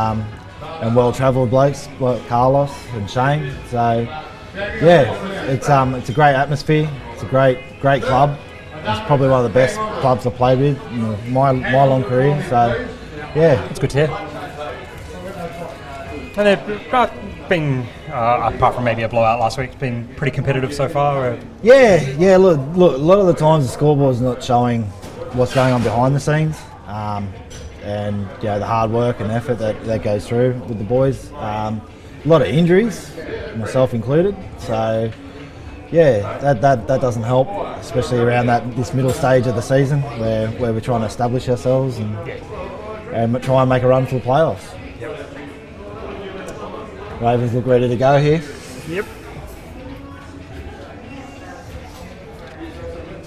and well-travelled blokes like Carlos and Shane. So yeah, it's a great atmosphere. It's a great club. It's probably one of the best clubs I've played with in my long career. So yeah, It's good to hear. And they've been, apart from maybe a blowout last week, it's been pretty competitive so far. yeah. Look. A lot of the times the scoreboard's not showing what's going on behind the scenes, and the hard work and effort that goes through with the boys. A lot of injuries, myself included. So yeah, that doesn't help, especially around this middle stage of the season where we're trying to establish ourselves and try and make a run for the playoffs. Ravens look ready to go here. Yep.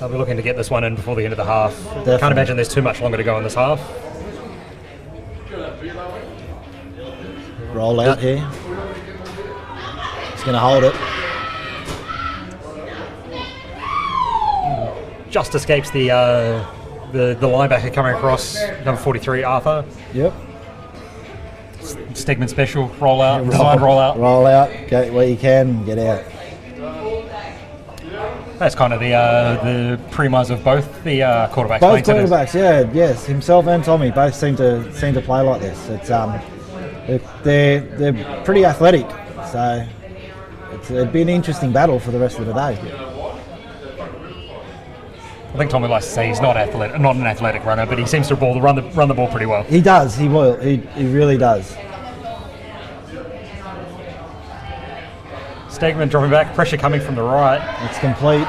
I'll be looking to get this one in before the end of the half. Definitely. Can't imagine there's too much longer to go in this half. Roll out here. He's going to hold it. Just escapes the linebacker coming across, number 43, Arthur. Yep. Stegman special, roll out, designed roll out. Roll out, get where you can, get out. That's kind of the premise of both the quarterbacks. Both quarterbacks, yes, himself and Tommy both seem to play like this. It's they're pretty athletic, so it'd be an interesting battle for the rest of the day. I think Tommy likes to say he's not an athletic runner, but he seems to run the ball pretty well. He does. He will. He really does. Stegman dropping back, pressure coming from the right. It's complete.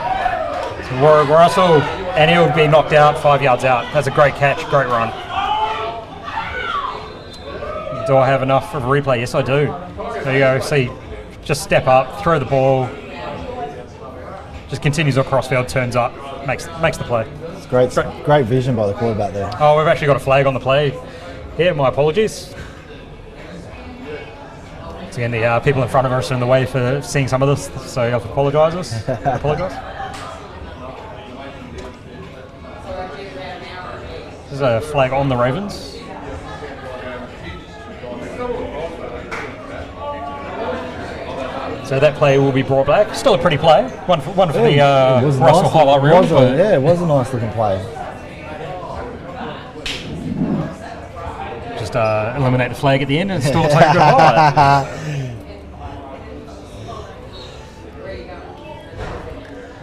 So Russell, and he'll be knocked out 5 yards out. That's a great catch, great run. Do I have enough of a replay? Yes, I do. There you go. See, just step up, throw the ball, just continues across field, turns up, makes the play. It's great vision by the quarterback there. Oh, we've actually got a flag on the play here. My apologies. Once again, the people in front of us are in the way for seeing some of this, so I apologise. There's a flag on the Ravens. So that play will be brought back. Still a pretty play. One for the Russell highlight reel. Yeah, it was a nice looking play. Just eliminate the flag at the end and still take a good highlight.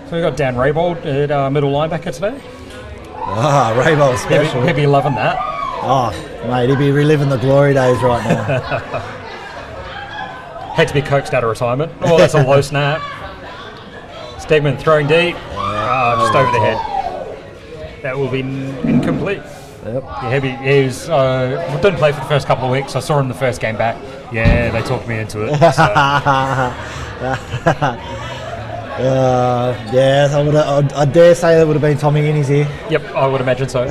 So we've got Dan Raybold at middle linebacker today. Raybold special. He'll be loving that. Oh, mate, he'd be reliving the glory days right now. Had to be coaxed out of retirement. Oh, that's a low snap. Stegman throwing deep. Just over the head. That will be incomplete. Yep. Yeah, he was, didn't play for the first couple of weeks. I saw him the first game back. Yeah, they talked me into it. So. I dare say that would have been Tommy in his ear. Yep, I would imagine so.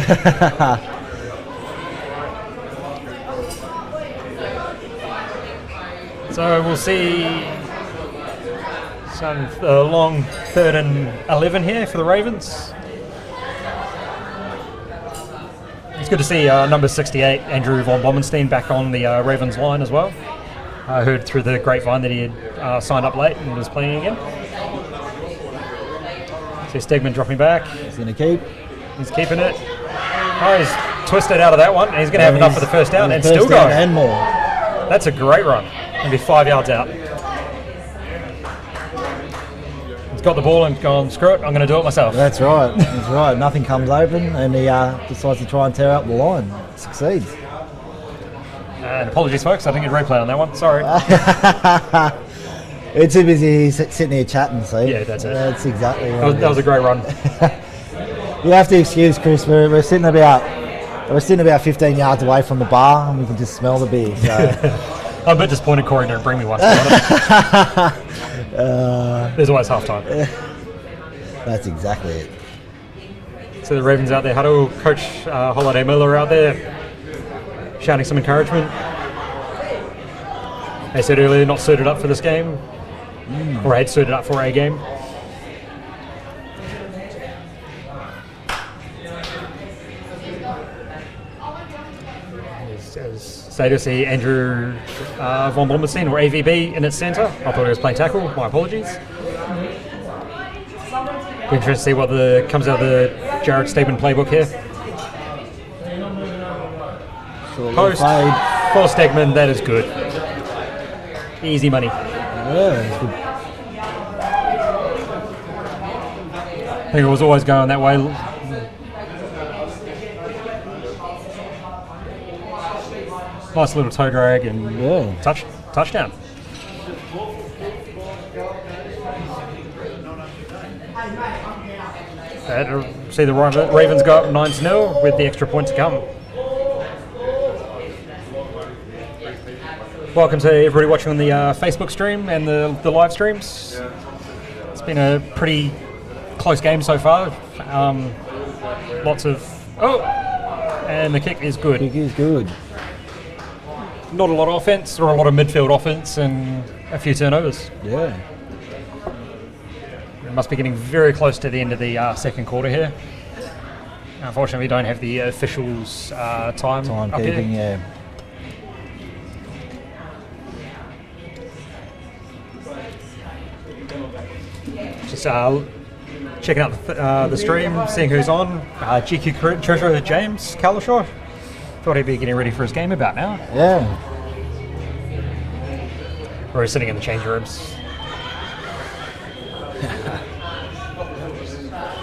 So we'll see some long 3rd and 11 here for the Ravens. It's good to see number 68, Andrew von Blommenstein, back on the Ravens line as well. I heard through the grapevine that he had signed up late and was playing again. See Stegman dropping back. He's going to keep. He's keeping it. Oh, he's twisted out of that one. He's going to have enough for the first down and still go. And more. That's a great run. Going to be 5 yards out. He's got the ball and gone, screw it, I'm going to do it myself. That's right. That's right. Nothing comes open and he decides to try and tear up the line. Succeeds. And apologies, folks. I didn't get replay on that one. Sorry. It's too busy sitting here chatting, see? Yeah, that's it. That's exactly right. That was a great run. You have to excuse Chris. We're sitting about 15 yards away from the bar, and we can just smell the beer. So. I'm a bit disappointed Corey didn't bring me one. There's always half time. That's exactly it. So the Ravens out there, huddle, Coach Holiday Miller out there, shouting some encouragement. They said earlier not suited up for this game, or had suited up for a game. As Stay to see Andrew von Blommenstein, or AVB, in its centre. I thought he was playing tackle. My apologies. Be interested to see what comes out of the Jared Stephen playbook here. Post for Stegman, that is good. Easy money. Yeah, it's good. I think it was always going that way. Nice little toe drag and touchdown. See the Ravens go up 9-0 with the extra point to come. Welcome to everybody watching on the Facebook stream and the live streams. It's been a pretty close game so far. Lots of... and the kick is good. Kick is good. Not a lot of offense, or a lot of midfield offense, and a few turnovers. Yeah. We must be getting very close to the end of the second quarter here. Unfortunately, we don't have the officials' time up keeping, here. yeah. Just checking out the stream, seeing who's on. GQ Treasurer James Calishaw. Thought he'd be getting ready for his game about now. Yeah. Or he's sitting in the change rooms.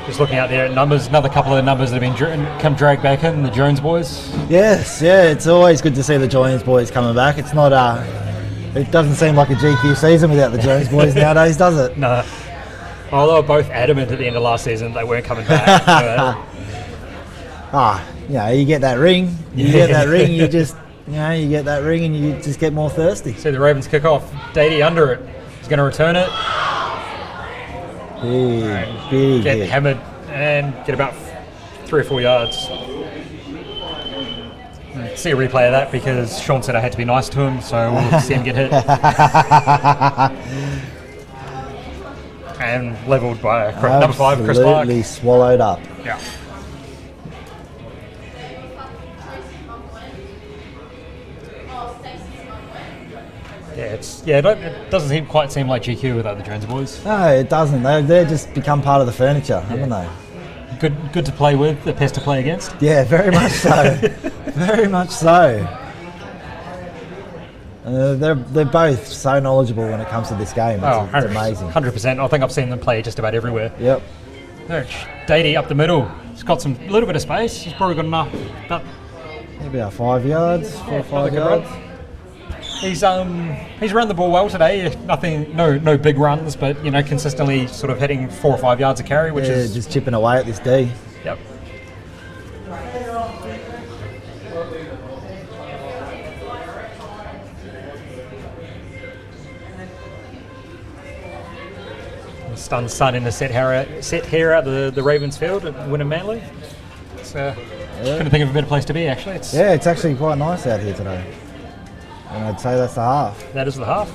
Just looking out there at numbers, another couple of numbers that have been come dragged back in, the Jones boys. Yes, yeah, it's always good to see the Jones boys coming back. It's not it doesn't seem like a GQ season without the Jones boys nowadays, does it? No. Well, they were both adamant at the end of last season they weren't coming back. You get that ring. You get that ring, you get that ring and you just get more thirsty. See the Ravens kick off. Dady under it. He's going to return it. Big get hit. hammered and get about 3 or 4 yards. See a replay of that because Sean said I had to be nice to him, so we'll see him get hit. And levelled by number 5, Chris Clark. Absolutely swallowed up. Yeah. It doesn't quite seem like GQ without the Jones boys. No, it doesn't. They've just become part of the furniture, haven't they? Good to play with, the pest to play against. Yeah, very much so. Very much so. They're both so knowledgeable when it comes to this game. It's amazing. 100%. I think I've seen them play just about everywhere. Yep. Dady up the middle. He's got a little bit of space. He's probably got enough. Maybe about 5 yards, 4 or 5 yards. He's run the ball well today. No big runs, but consistently sort of hitting 4 or 5 yards a carry, which is just chipping away at this D. Yep. Stunned sun in the set here at the Ravens field at Wynnum Manly. Couldn't think of a better place to be actually. It's actually quite nice out here today. And I'd say that's the half. That is the half.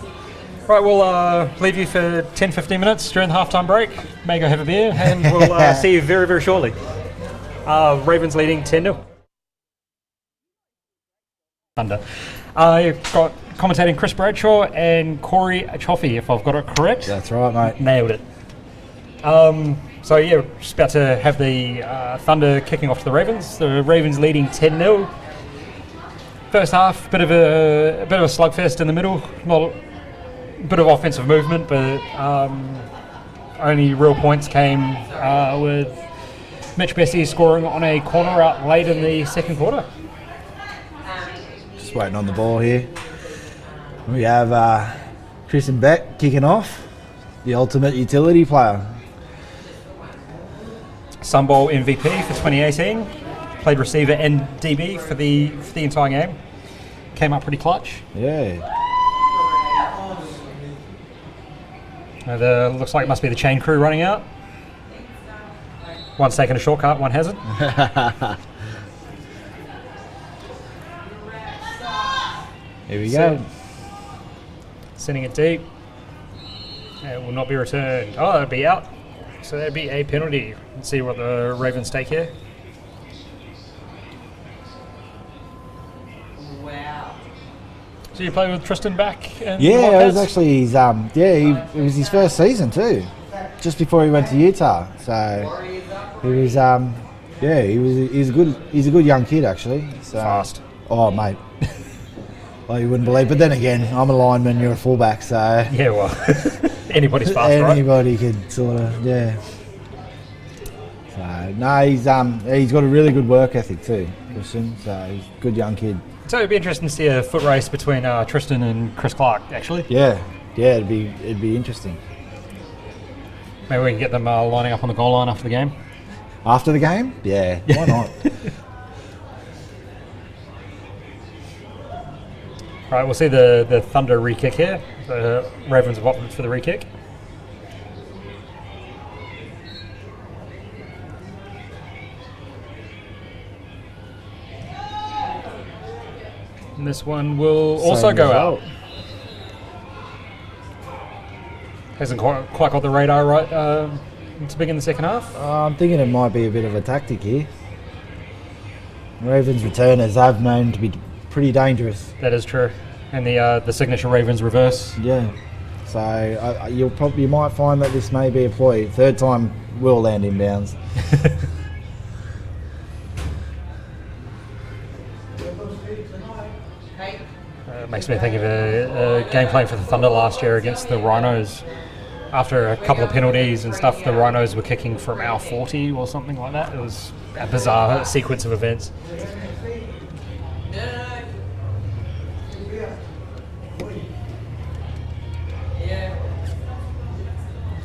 Right, we'll leave you for 10-15 minutes during the halftime break. May go have a beer, and we'll see you very, very shortly. Ravens leading 10-0. Thunder. I've got commentating Chris Bradshaw and Corey Chaffee, if I've got it correct. That's right, mate. Nailed it. Just about to have the Thunder kicking off to the Ravens. The Ravens leading 10-0. First half, bit of a slugfest in the middle. Not a bit of offensive movement, but only real points came with Mitch Bessie scoring on a corner out late in the second quarter. Just waiting on the ball here. We have Chris and Beck kicking off, the ultimate utility player. Sunbowl MVP for 2018. Played receiver and DB for the entire game. Came up pretty clutch. Yeah. Looks like it must be the chain crew running out. One's taking a shortcut, one hasn't. Here we go. Sending it deep. It will not be returned. Oh, it'll be out. So that'd be a penalty. Let's see what the Ravens take here. Wow. So you played with Tristan back in Yeah, it Wildcats? was actually his it was his first season too, just before he went to Utah. So he was he's a good young kid actually. So, Fast. Oh mate. Oh, you wouldn't believe. But then again, I'm a lineman, you're a fullback, so Yeah, well, anybody's fast, right? anybody could sort of So no, he's got a really good work ethic too, Christian. So he's a good young kid. So it'd be interesting to see a foot race between Tristan and Chris Clark, actually. Yeah, it'd be interesting. Maybe we can get them lining up on the goal line after the game. After the game? Yeah, why not? Right, we'll see the Thunder re-kick here. The Ravens have opted for the re-kick. And this one will also Same go result. out. Hasn't quite got the radar right to begin the second half. I'm thinking it might be a bit of a tactic here. Ravens returners, I've known to be pretty dangerous. That is true. And the signature Ravens reverse. Yeah. So you might find that this may be a ploy. Third time will land inbounds. Makes me think of a game plan for the Thunder last year against the Rhinos. After a couple of penalties and stuff, the Rhinos were kicking from our 40 or something like that. It was a bizarre sequence of events.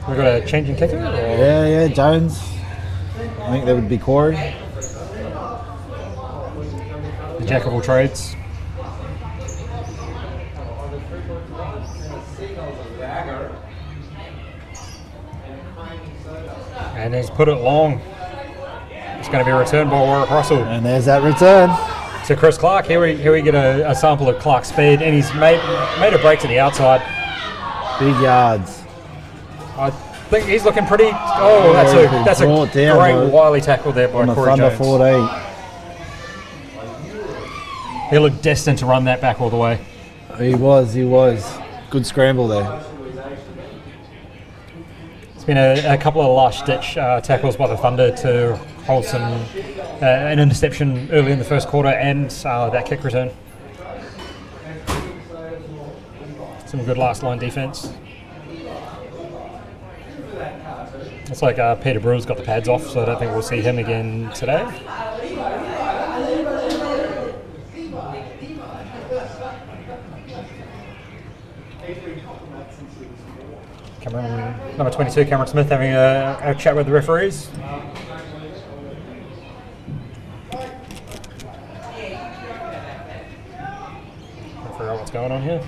We got a change in kicker? Or? Yeah, Jones. I think that would be Corey. The jack of all trades. And he's put it long. It's going to be a return by Warwick Russell And there's that return. to Chris Clark. Here we get a sample of Clark's speed, and he's made a break to the outside. Big yards. I think he's looking pretty. Oh, that's a brought down great by- wily tackle there by On the Corey Thunder Jones. 14. He looked destined to run that back all the way. He was. Good scramble there. It's been a couple of last-ditch tackles by the Thunder to hold an interception early in the first quarter and that kick return. Some good last-line defense. It's like Peter Brewer's got the pads off, so I don't think we'll see him again today. Number 22, Cameron Smith, having a chat with the referees. Trying to figure out what's going on here.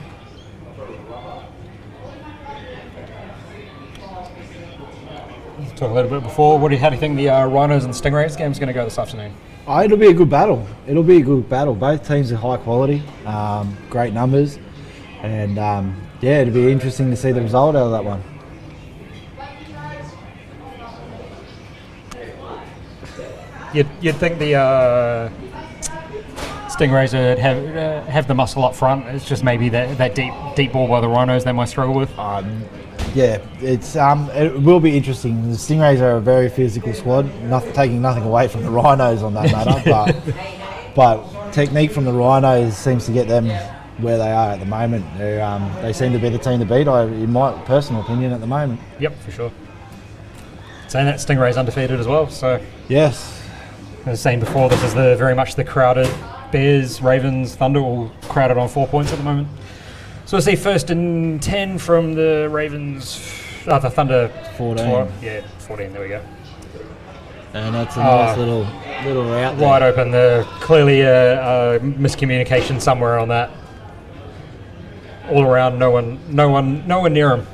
Talk a little bit before. How do you think the Rhinos and Stingrays game is going to go this afternoon? It'll be a good battle. Both teams are high quality, great numbers, and it'll be interesting to see the result out of that one. You'd think the Stingrays would have the muscle up front. It's just maybe that deep ball by the Rhinos they might struggle with. It will be interesting. The Stingrays are a very physical squad. Taking nothing away from the Rhinos on that matter, but technique from the Rhinos seems to get them where they are at the moment. They seem to be the team to beat, in my personal opinion, at the moment. Yep, for sure. Saying that, Stingray's undefeated as well. So Yes. as I was saying before, this is very much the crowded Bears, Ravens, Thunder, all crowded on 4 points at the moment. So we'll see 1st and 10 from the Ravens, the Thunder 14. 14, there we go. And that's a nice little route there. Wide open, clearly a miscommunication somewhere on that. All around, no one near him.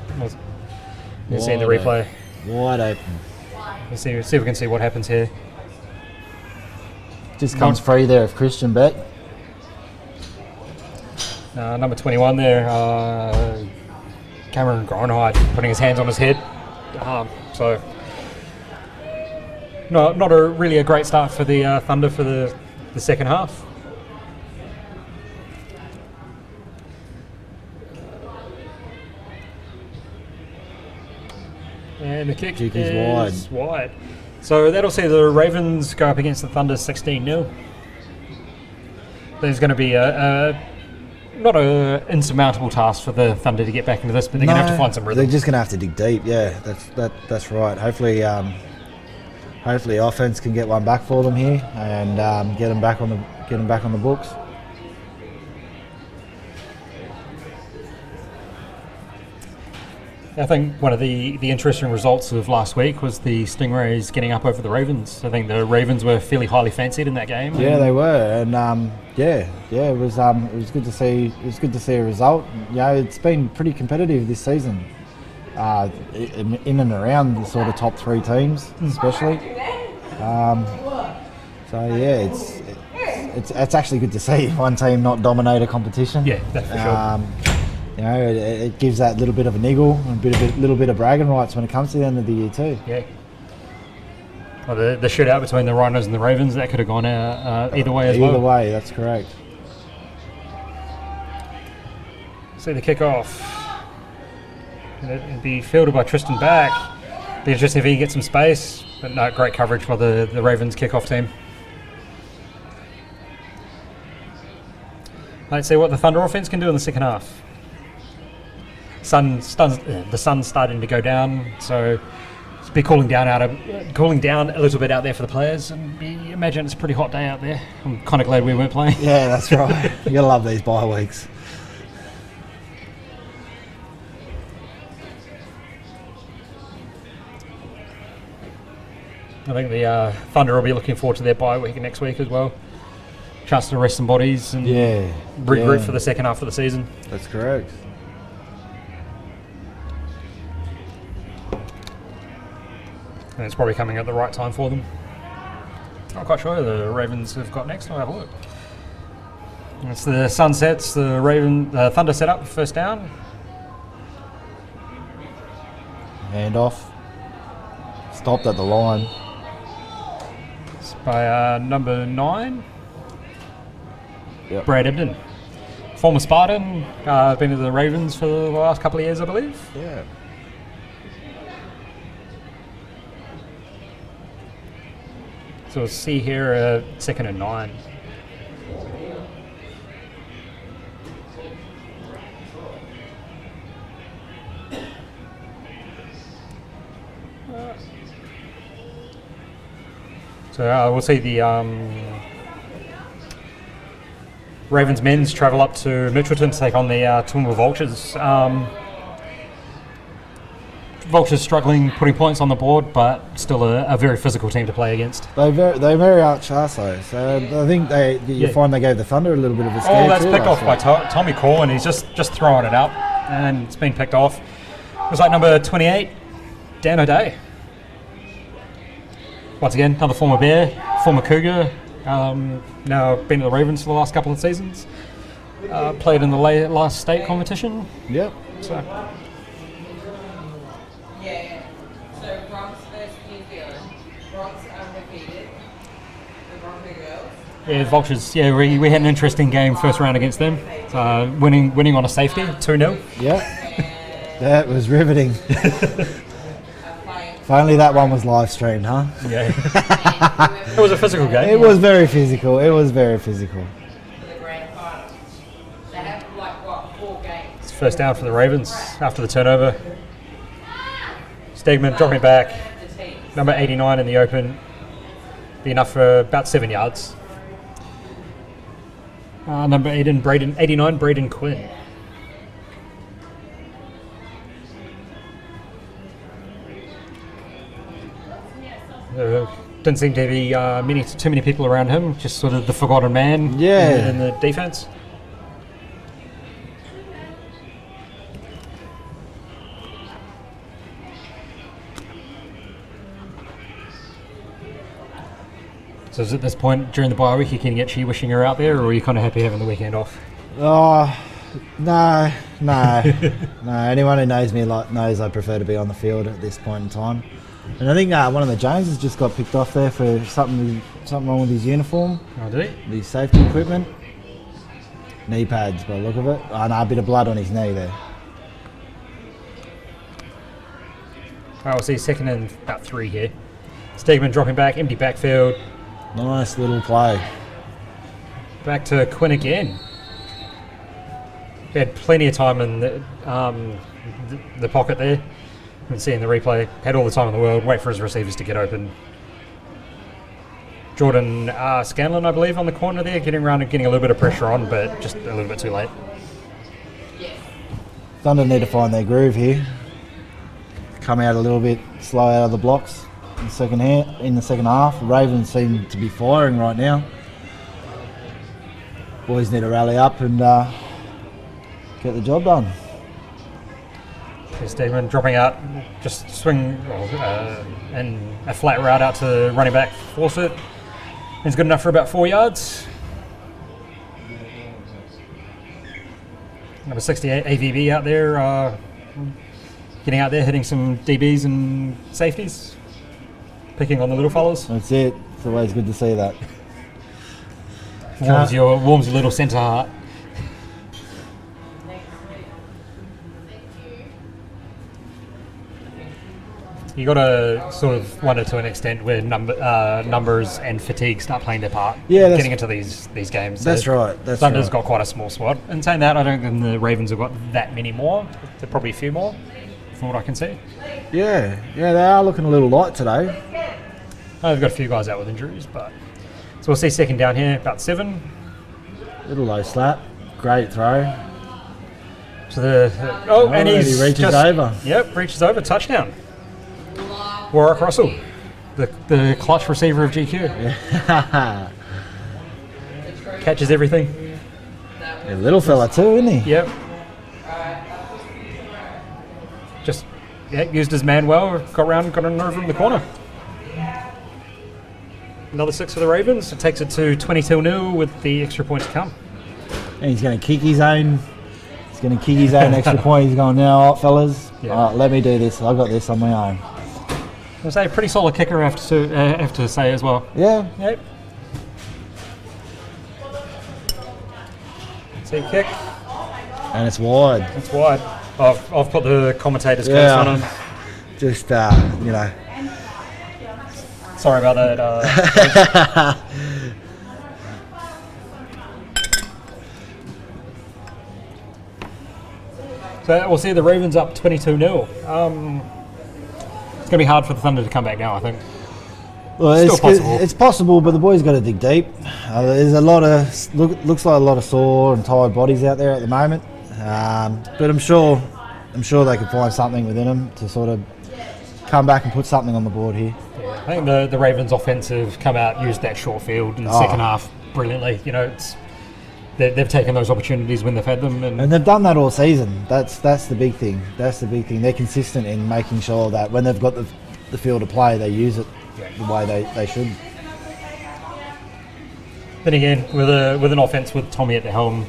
You see in the Wide replay. Wide open. Let's see if we can see what happens here. Just comes free there of Christian Beck. Number 21 there, Cameron Gronhide putting his hands on his head. So, not really a great start for the Thunder for the second half. And the kick Kick is is wide. So that'll see the Ravens go up against the Thunder 16-0. There's going to be not a insurmountable task for the Thunder to get back into this, but they're going to have to find some rhythm. They're just going to have to dig deep. Yeah, that's right. Hopefully, offense can get one back for them here and get them back on the books. I think one of the interesting results of last week was the Stingrays getting up over the Ravens. I think the Ravens were fairly highly fancied in that game. Yeah, they were, and it was good to see. It was good to see a result. It's been pretty competitive this season, in and around the sort of top 3 teams, especially. It's actually good to see one team not dominate a competition. Yeah, that's for sure. It gives that little bit of a niggle and little bit of bragging rights when it comes to the end of the year too. Yeah. Well, the shootout between the Rhinos and the Ravens, that could have gone either way as well. Either way, that's correct. See the kick-off. It'd be fielded by Tristan Back. Be interesting if he can get some space, but no, great coverage by the Ravens kick-off team. Let's see what the Thunder offense can do in the second half. The sun's starting to go down, so it's be cooling down a little bit out there for the players. And imagine it's a pretty hot day out there. I'm kind of glad we weren't playing. Yeah, that's right. You gotta love these bye weeks. I think the Thunder will be looking forward to their bye week next week as well. Chance to rest some bodies and regroup for the second half of the season. That's correct. And it's probably coming at the right time for them. Not quite sure who the Ravens have got next. I'll have a look. It's the Sunsets, the Thunder set up, first down. Hand off. Stopped at the line. It's by number 9. Yep. Brad Ebden. Former Spartan, been to the Ravens for the last couple of years, I believe. Yeah. So we'll see here 2nd and 9. So we'll see the Ravens men's travel up to Mitchelton to take on the Toowoomba Vultures. Vultures struggling putting points on the board, but still a very physical team to play against. They very outclass though. So I think you find they gave the Thunder a little bit of a scare. Oh, that's too, picked off by Tommy Corwin. He's just throwing it up, and it's been picked off. It was like number 28, Dan O'Day. Once again, another former Bear, former Cougar. Now been to the Ravens for the last couple of seasons. Played in the last state competition. Yep. So. So Bronx versus New Zealand. Bronx undefeated. The Bronco girls. Yeah, Vultures. Yeah, we had an interesting game first round against them. Winning on a safety, 2-0. Yep. That was riveting. If only that one was live streamed, huh? Yeah. It was a physical game. It was very physical. For the grand final. They have 4 games. It's first down for the Ravens after the turnover. Stegman dropping back. Number 89 in the open. Be enough for about 7 yards. Number 89, Braden Quinn. Didn't seem to be too many people around him. Just sort of the forgotten man in the defense. So is at this point during the bye week you can get Chi wishing her out there, or are you kind of happy having the weekend off? Oh, no. Anyone who knows me knows I prefer to be on the field at this point in time. And I think one of the Joneses just got picked off there for something wrong with his uniform. Oh, did he? The safety equipment. Knee pads, by the look of it. Oh, no, a bit of blood on his knee there. We'll see second and about 3 here. Stegman dropping back, empty backfield. Nice little play. Back to Quinn again. He had plenty of time in the pocket there. You can see in the replay, had all the time in the world, wait for his receivers to get open. Jordan Scanlon, I believe, on the corner there, getting around and getting a little bit of pressure on, but just a little bit too late. Thunder need to find their groove here. Come out a little bit slow out of the blocks in the second half. The Ravens seem to be firing right now. Boys need to rally up and get the job done. Stegman dropping out, just swing and a flat route out to running back, force it. It's good enough for about 4 yards. Number 68 AVB out there, getting out there, hitting some DBs and safeties, picking on the little fellas. That's it. It's always good to see that. Warms your little centre heart. You got to sort of wonder to an extent where numbers and fatigue start playing their part. Yeah, getting into these games. That's right. Thunder's got quite a small squad. And saying that, I don't think the Ravens have got that many more. There are probably a few more, from what I can see. Yeah, they are looking a little light today. They've got a few guys out with injuries, but so we'll see second down here, about 7. Little low slap, great throw. So and he he's reaches over. Yep, reaches over, touchdown. Warwick Russell, the clutch receiver of GQ. Catches everything. A little fella too, isn't he? Yep. Just used his man well, got on over in the corner. Another 6 for the Ravens. It takes it to 22-0 with the extra points to come. And he's going to kick his own. He's going to kick his own extra point. He's going, now, fellas, let me do this. I've got this on my own. I'll say a pretty solid kicker, I have to say as well. Yeah. Yep. See kick. And it's wide. It's wide. I've put the commentator's curse on him. Just, Sorry about that. So we'll see the Ravens up 22-0. It's going to be hard for the Thunder to come back now, I think. Well, it's possible, but the boys got to dig deep. There's a lot of looks like a lot of sore and tired bodies out there at the moment. But I'm sure they can find something within them to sort of come back and put something on the board here. Yeah, I think the Ravens' offensive come out, used that short field in the second half brilliantly. You know, they've taken those opportunities when they've had them, and they've done that all season. That's the big thing. That's the big thing. They're consistent in making sure that when they've got the field to play, they use it the way they should. Then again, with an offense with Tommy at the helm,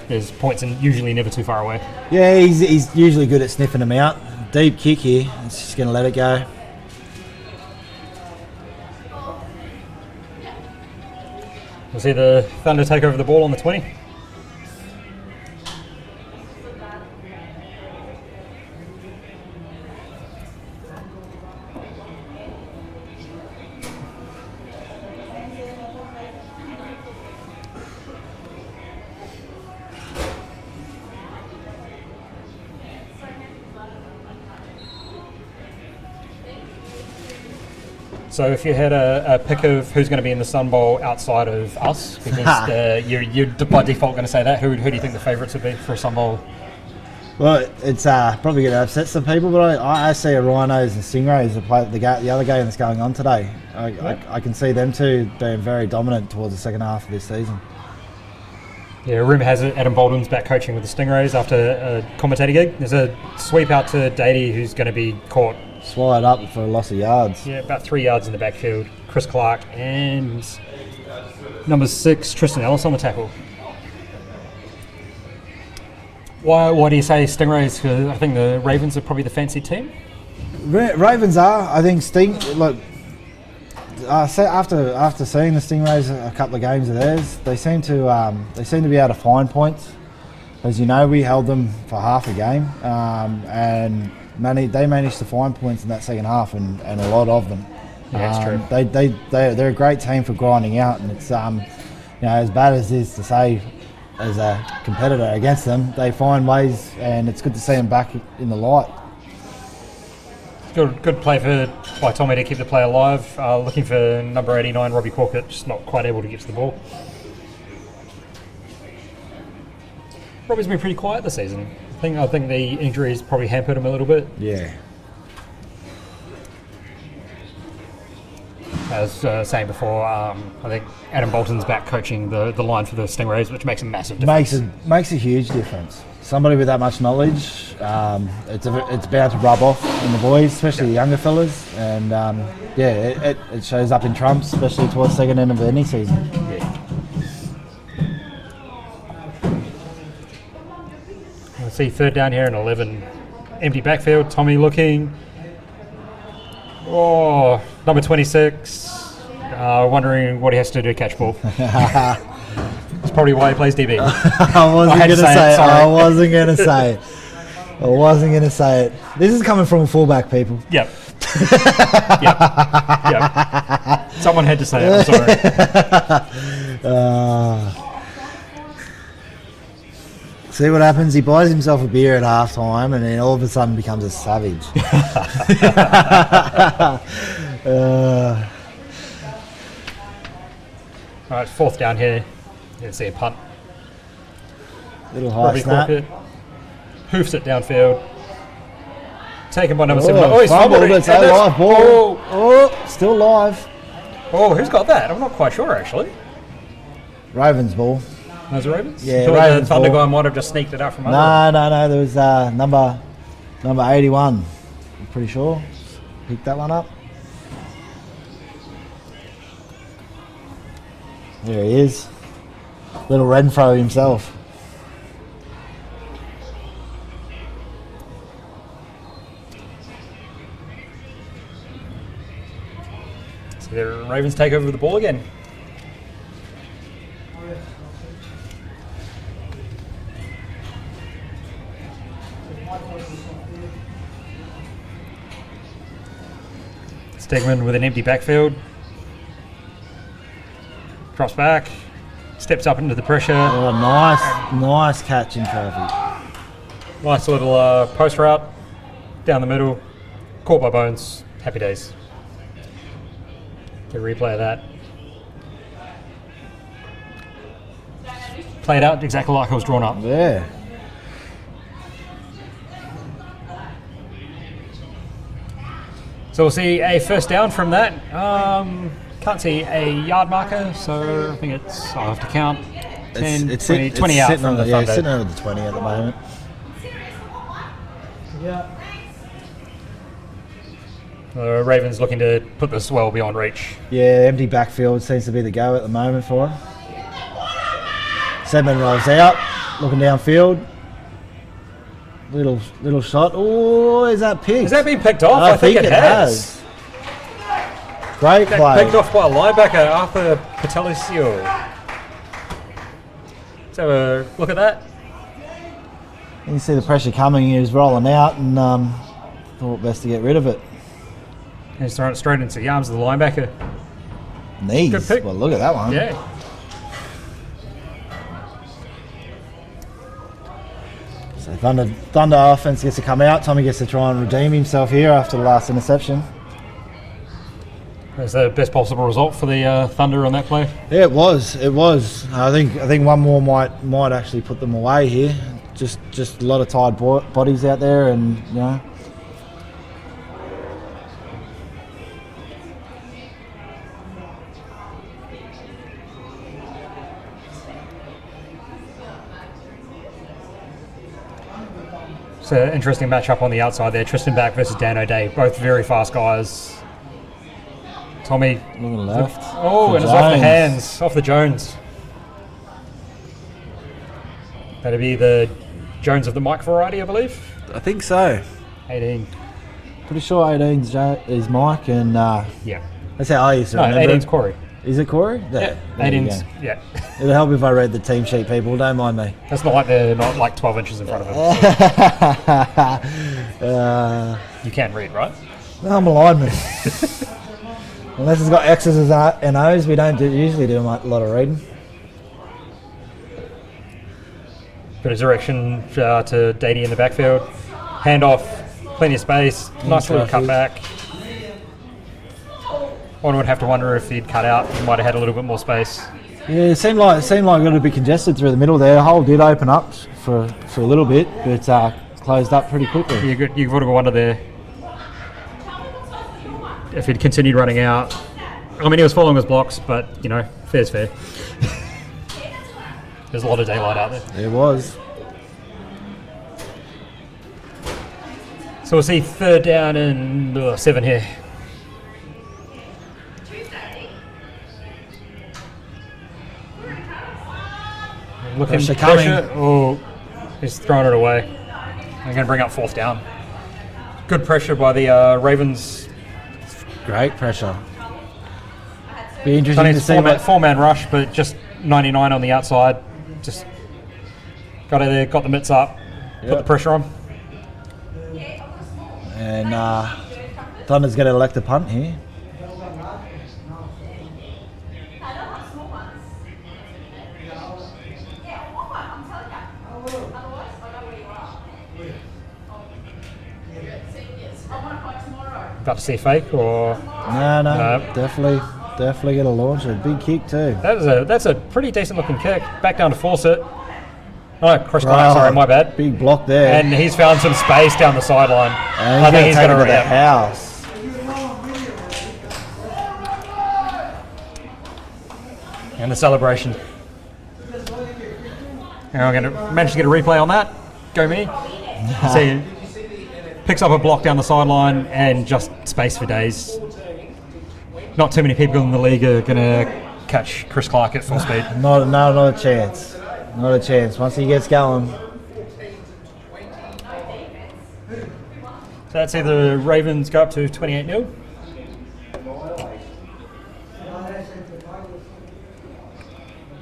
there's points and usually never too far away. Yeah, he's usually good at sniffing them out. Deep kick here. It's just going to let it go. We'll see the Thunder take over the ball on the 20. So if you had a pick of who's going to be in the Sun Bowl outside of us, because you're by default going to say that, who do you think the favourites would be for a Sun Bowl? Well, it's probably going to upset some people, but I see a Rhinos and Stingrays the other game that's going on today. I can see them two being very dominant towards the second half of this season. Yeah, rumour has it Adam Bolden's back coaching with the Stingrays after a commentator gig. There's a sweep out to Dady who's going to be caught. Swallowed up for a loss of yards. Yeah, about 3 yards in the backfield. Chris Clark and number 6, Tristan Ellis on the tackle. Why do you say Stingrays? Because I think the Ravens are probably the fancy team. Ravens are. I think after seeing the Stingrays a couple of games of theirs, they seem to be able to find points. As you know, we held them for half a game, and they managed to find points in that second half, and a lot of them. Yeah, that's true. They're a great team for grinding out, and it's as bad as it is to say, as a competitor against them, they find ways, and it's good to see them back in the light. Good play by Tommy to keep the play alive. Looking for number 89, Robbie Corkett, just not quite able to get to the ball. Robbie's been pretty quiet this season. I think the injuries probably hampered him a little bit. Yeah. As saying before, I think Adam Bolton's back coaching the line for the Stingrays, which makes a massive difference. Makes a huge difference. Somebody with that much knowledge, it's bound to rub off in the boys, especially the younger fellas, and it shows up in trumps, especially towards the second end of any season. Yeah. Let's see, third down here and 11. Empty backfield, Tommy looking. Oh, number 26. Wondering what he has to do to catch ball. That's probably why he plays DB. I wasn't going to say it. This is coming from a fullback, people. Yep. Yep. Someone had to say it, I'm sorry. See what happens? He buys himself a beer at halftime, and then all of a sudden becomes a savage. All right, fourth down here. You can see a punt. Little high Robbie snap. Corkett hoofs it downfield. Taken by number 7. Oh, he's fumbled. fumbled it. It's a live ball. Oh, still live. Oh, who's got that? I'm not quite sure, actually. Ravens ball. Those are Ravens? Yeah, I thought Ravens the Thunder ball. guy might have just sneaked it out from under. No. There was number 81. I'm pretty sure. Picked that one up. There he is. Little Renfro himself. So the Ravens take over the ball again. Stegman with an empty backfield. Drops back. Steps up into the pressure. Oh, nice catch in traffic. Nice little post route. Down the middle. Caught by Bones. Happy days. Get a replay of that. Played out exactly like it was drawn up. Yeah. So we'll see a first down from that. Can't see a yard marker, so I think I'll have to count. 10, 20 out from the Thunder. Yeah, it's sitting over the 20 at the moment. Yeah. The Ravens looking to put this well beyond reach. Yeah, empty backfield seems to be the go at the moment for him. Sedman rolls out, looking downfield. Little shot. Oh, is that picked? Has that been picked off? I think it has. Great play. Picked off by linebacker Arthur Patelisio. Let's have a look at that. You can see the pressure coming. He was rolling out and thought best to get rid of it. He's throwing it straight into the arms of the linebacker. Knees. Good pick. Well, look at that one. Yeah. So Thunder offense gets to come out. Tommy gets to try and redeem himself here after the last interception. That's the best possible result for the Thunder on that play. Yeah, it was. I think one more might actually put them away here. Just a lot of tired bodies out there, and you know. It's an interesting matchup on the outside there. Tristan Back versus Dan O'Day, both very fast guys. Tommy. Looking left. Oh, and it's off the hands, off the Jones. That'd be the Jones of the Mike variety, I believe. I think so. 18. Pretty sure 18's is Mike, and Yeah. that's how I used to No, remember. 18's Corey. Is it Corey? Yeah, there you 18. go. Yeah, It'll help if I read the team sheet, people. Don't mind me. it's not like they're not like 12 inches in front of him. So you can read, right? I'm a lineman. Unless it's got X's and O's, we don't usually do a lot of reading. Bit of direction to Dady in the backfield. Hand off, plenty of space, nice little cutback. One would have to wonder if he'd cut out, he might have had a little bit more space. Yeah, it seemed like it got a bit congested through the middle there. The hole did open up for a little bit, but closed up pretty quickly. You would have wondered there if he'd continued running out. I mean, he was following his blocks, but, you know, fair's fair. There's a lot of daylight out there. There was. So we'll see 3rd down and 7 here. Looking Pressure pressure. coming. Oh, he's throwing it away. They're going to bring up 4th down. Good pressure by the Ravens. Great pressure. Be interesting to see what... Four-man rush, but just 99 on the outside. Just got it there, got the mitts up, put the pressure on. And Thunder's going to elect a punt here. About to see fake or No. Definitely going to launch a big kick too. that's a pretty decent looking kick. Back down to force it. Oh, Chris Clark, sorry, my bad. Big block there. And he's found some space down the sideline. And I think he's going going to to the house. And the celebration. And I'm going to manage to get a replay on that. Go me. See, picks up a block down the sideline and just space for days. Not too many people in the league are going to catch Chris Clark at full speed. Not a chance. Not a chance. Once he gets going. So that's either Ravens go up to 28-0.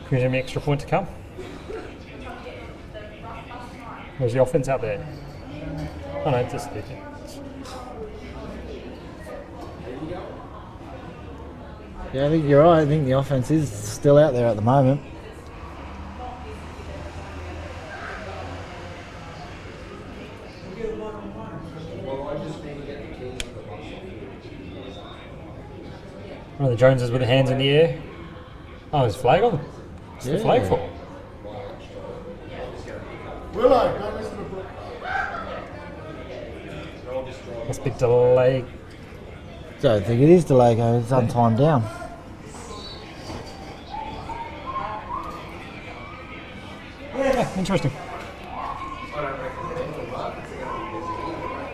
Here's an extra point to come. Where's the offense out there? Oh no, it's just there. Yeah, I think you're right. I think the offense is still out there at the moment. One of the Joneses with the hands in the air. Oh, there's a flag on. What's the flag for? Must be delay. Don't think it is delay. It's untimed down. Yeah, interesting.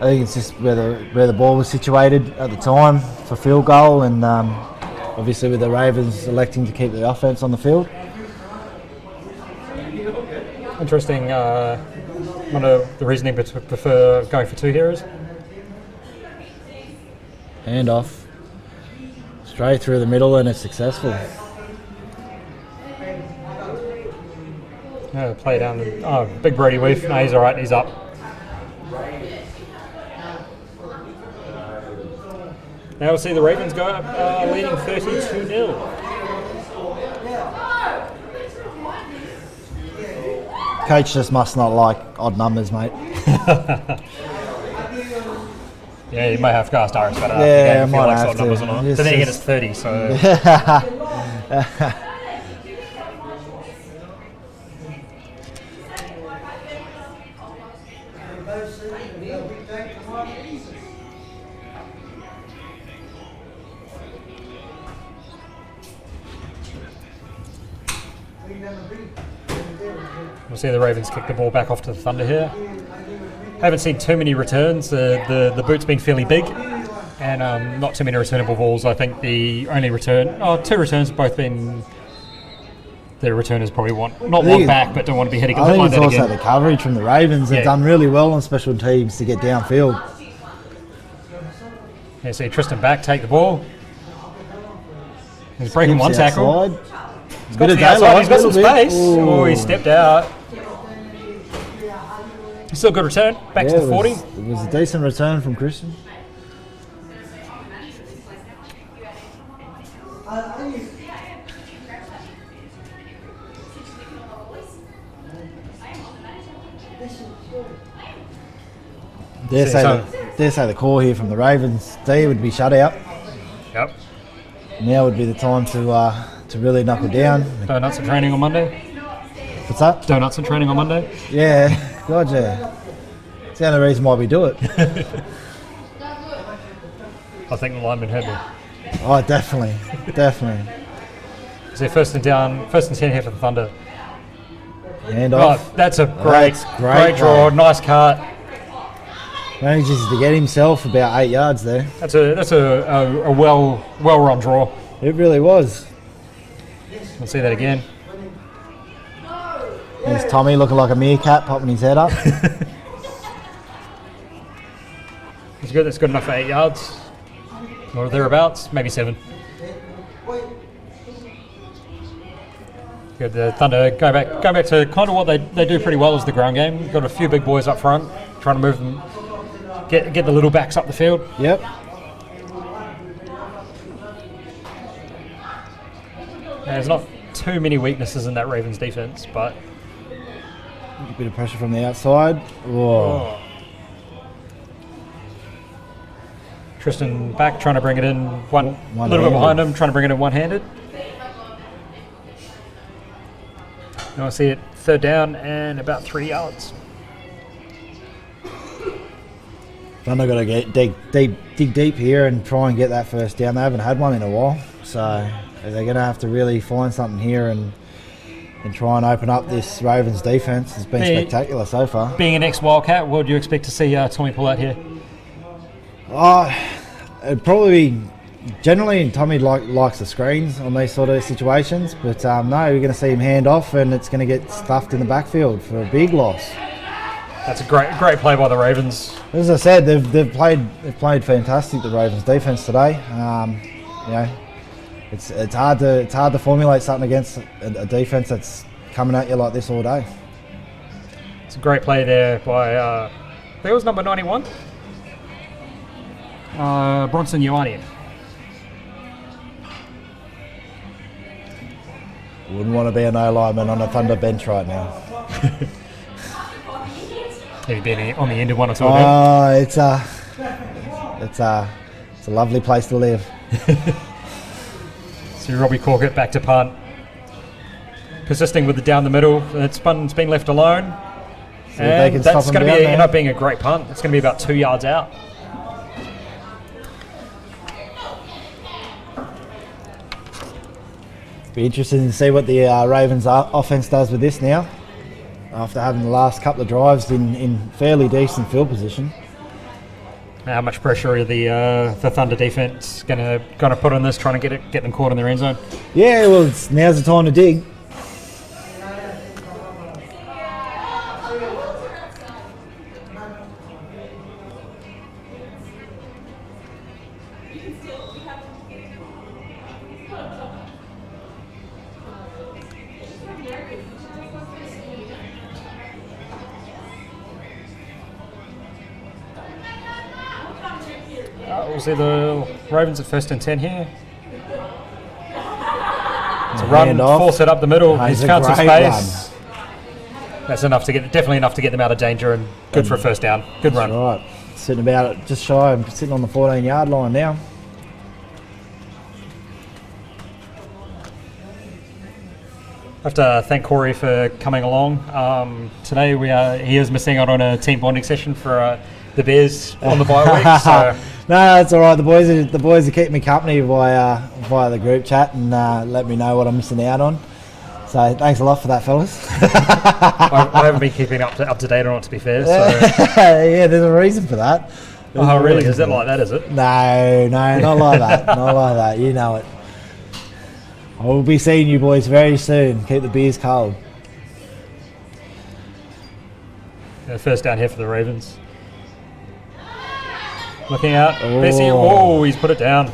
I think it's just where the ball was situated at the time for field goal, and obviously with the Ravens electing to keep the offense on the field. Interesting. Wonder the reasoning for going for 2 here is? Hand off. Straight through the middle, and it's successful. Play down. Oh, big Brody Weef. No, he's all right. He's up. Now we'll see the Ravens go up, leading 32-0. Coach just must not like odd numbers, mate. Yeah, you might have to ask Darius about that. Yeah, if he might likes have odd numbers or not. to. But then again, it's 30, so... We'll see the Ravens kick the ball back off to the Thunder here. Haven't seen too many returns. The boot's been fairly big, and not too many returnable balls. I think the only two returns have both been. The returners probably want one back, but don't want to be hitting I it like think that it's also again. the coverage from the Ravens. They've done really well on special teams to get downfield. Yeah, see Tristan back, take the ball. He's breaking one Skips tackle. outside. He's got Bit of some outside, daylight, he's got some little bit. space. Ooh. Oh, he stepped out. Still a good return. Back to the 40. It was a decent return from Christian. Dare say the core here from the Ravens D would be shut out. Yep. Now would be the time to really knuckle down. Donuts and training on Monday. What's that? Donuts and training on Monday. Yeah, God, yeah. It's the only reason why we do it. I think the lineman heard me. Oh, definitely. Is there first and 10 here for the Thunder? Hand off. Oh, that's a That's great draw. play. Nice cut. Manages to get himself about 8 yards there. That's a well run draw. It really was. We'll see that again. There's Tommy looking like a meerkat, popping his head up. It's good. That's good enough for 8 yards, or thereabouts, maybe 7. Good. The Thunder go back to kind of what they do pretty well is the ground game. Got a few big boys up front, trying to move them, get the little backs up the field. Yep. There's not too many weaknesses in that Ravens defense, but A bit of pressure from the outside. Whoa. Tristan back trying to bring it in a little bit One-handed. behind him, trying to bring it in one-handed. Now I see it third down and about 3 yards. Thunder got to dig deep here and try and get that first down. They haven't had one in a while, so they're going to have to really find something here and try and open up this Ravens defense. It's been spectacular so far. Being an ex-Wildcat, what do you expect to see Tommy pull out here? It'd probably be generally Tommy likes the screens on these sort of situations, but no, we're going to see him hand off and it's going to get stuffed in the backfield for a big loss. That's a great play by the Ravens. As I said, they've played fantastic, the Ravens defense today. You know, it's hard to formulate something against a defense that's coming at you like this all day. It's a great play there by I think it was number 91, Bronson Ioane. Wouldn't want to be an O-lineman on a Thunder bench right now. Have you been on the end of one or two of them? It's a lovely place to live. So Robbie Corkett back to punt. Persisting with the down the middle. It's been left alone. See if they can And that's stop going him to down end there. up being a great punt. It's going to be about 2 yards out. Be interesting to see what the Ravens offense does with this now, after having the last couple of drives in fairly decent field position. How much pressure are the Thunder defense going to put on this, trying to get them caught in their end zone? Yeah, well, now's the time to dig. We'll see the Ravens at 1st and 10 here. It's a run, Hand off. force it up the middle. Nice, He's a found some great space. That's definitely enough to get them out of danger and good for a first down. Good run. Right, sitting about it just shy. I'm sitting on the 14-yard line now. I have to thank Corey for coming along. Today he is missing out on a team bonding session for the Bears on the bye week. So No, that's all right. The boys are keeping me company via the group chat and let me know what I'm missing out on. So thanks a lot for that, fellas. I haven't been keeping up to date on it, to be fair. So. Yeah, there's a reason for that. There's Oh, a really? reason Is it for like that, is it? No, not like that. Not like that. You know it. I will be seeing you boys very soon. Keep the beers cold. First down here for the Ravens. Looking out. Oh. Bessie. Oh, he's put it down.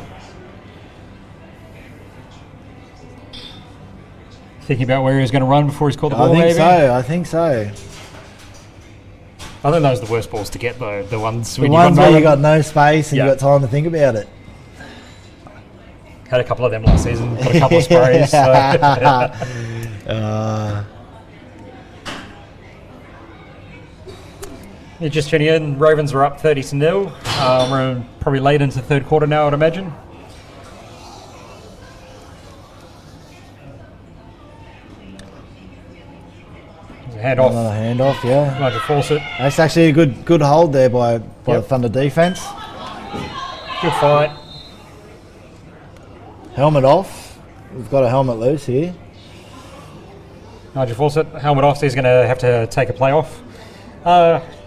Thinking about where he was going to run before he's caught the I ball, think maybe? so. I think so. I think those are the worst balls to get, though. The ones The when ones you where you got got no space and Yeah. you got time to think about it. had a couple of them last season, got a couple of sprays. So. You're just tuning in. Ravens are up 30-0. We're probably late into the third quarter now, I'd imagine. Hand off. Another handoff, yeah. Nigel Fawcett. That's actually a good hold there by Yep. the Thunder defense. Good fight. Helmet off. We've got a helmet loose here. Nigel Fawcett, helmet off, so he's going to have to take a play off.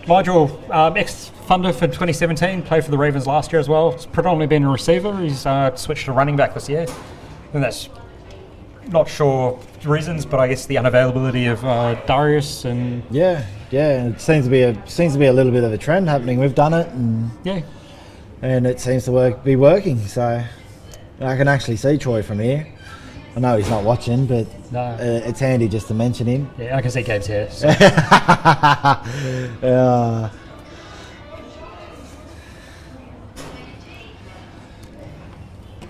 Nigel, ex-Thunder for 2017, played for the Ravens last year as well. He's predominantly been a receiver. He's switched to running back this year. And that's not sure reasons, but I guess the unavailability of Darius and Yeah. It seems to be a little bit of a trend happening. We've done it, and it seems to be working. So I can actually see Troy from here. I know he's not watching, but No. it's handy just to mention him. Yeah, I can see Gabe's here. So.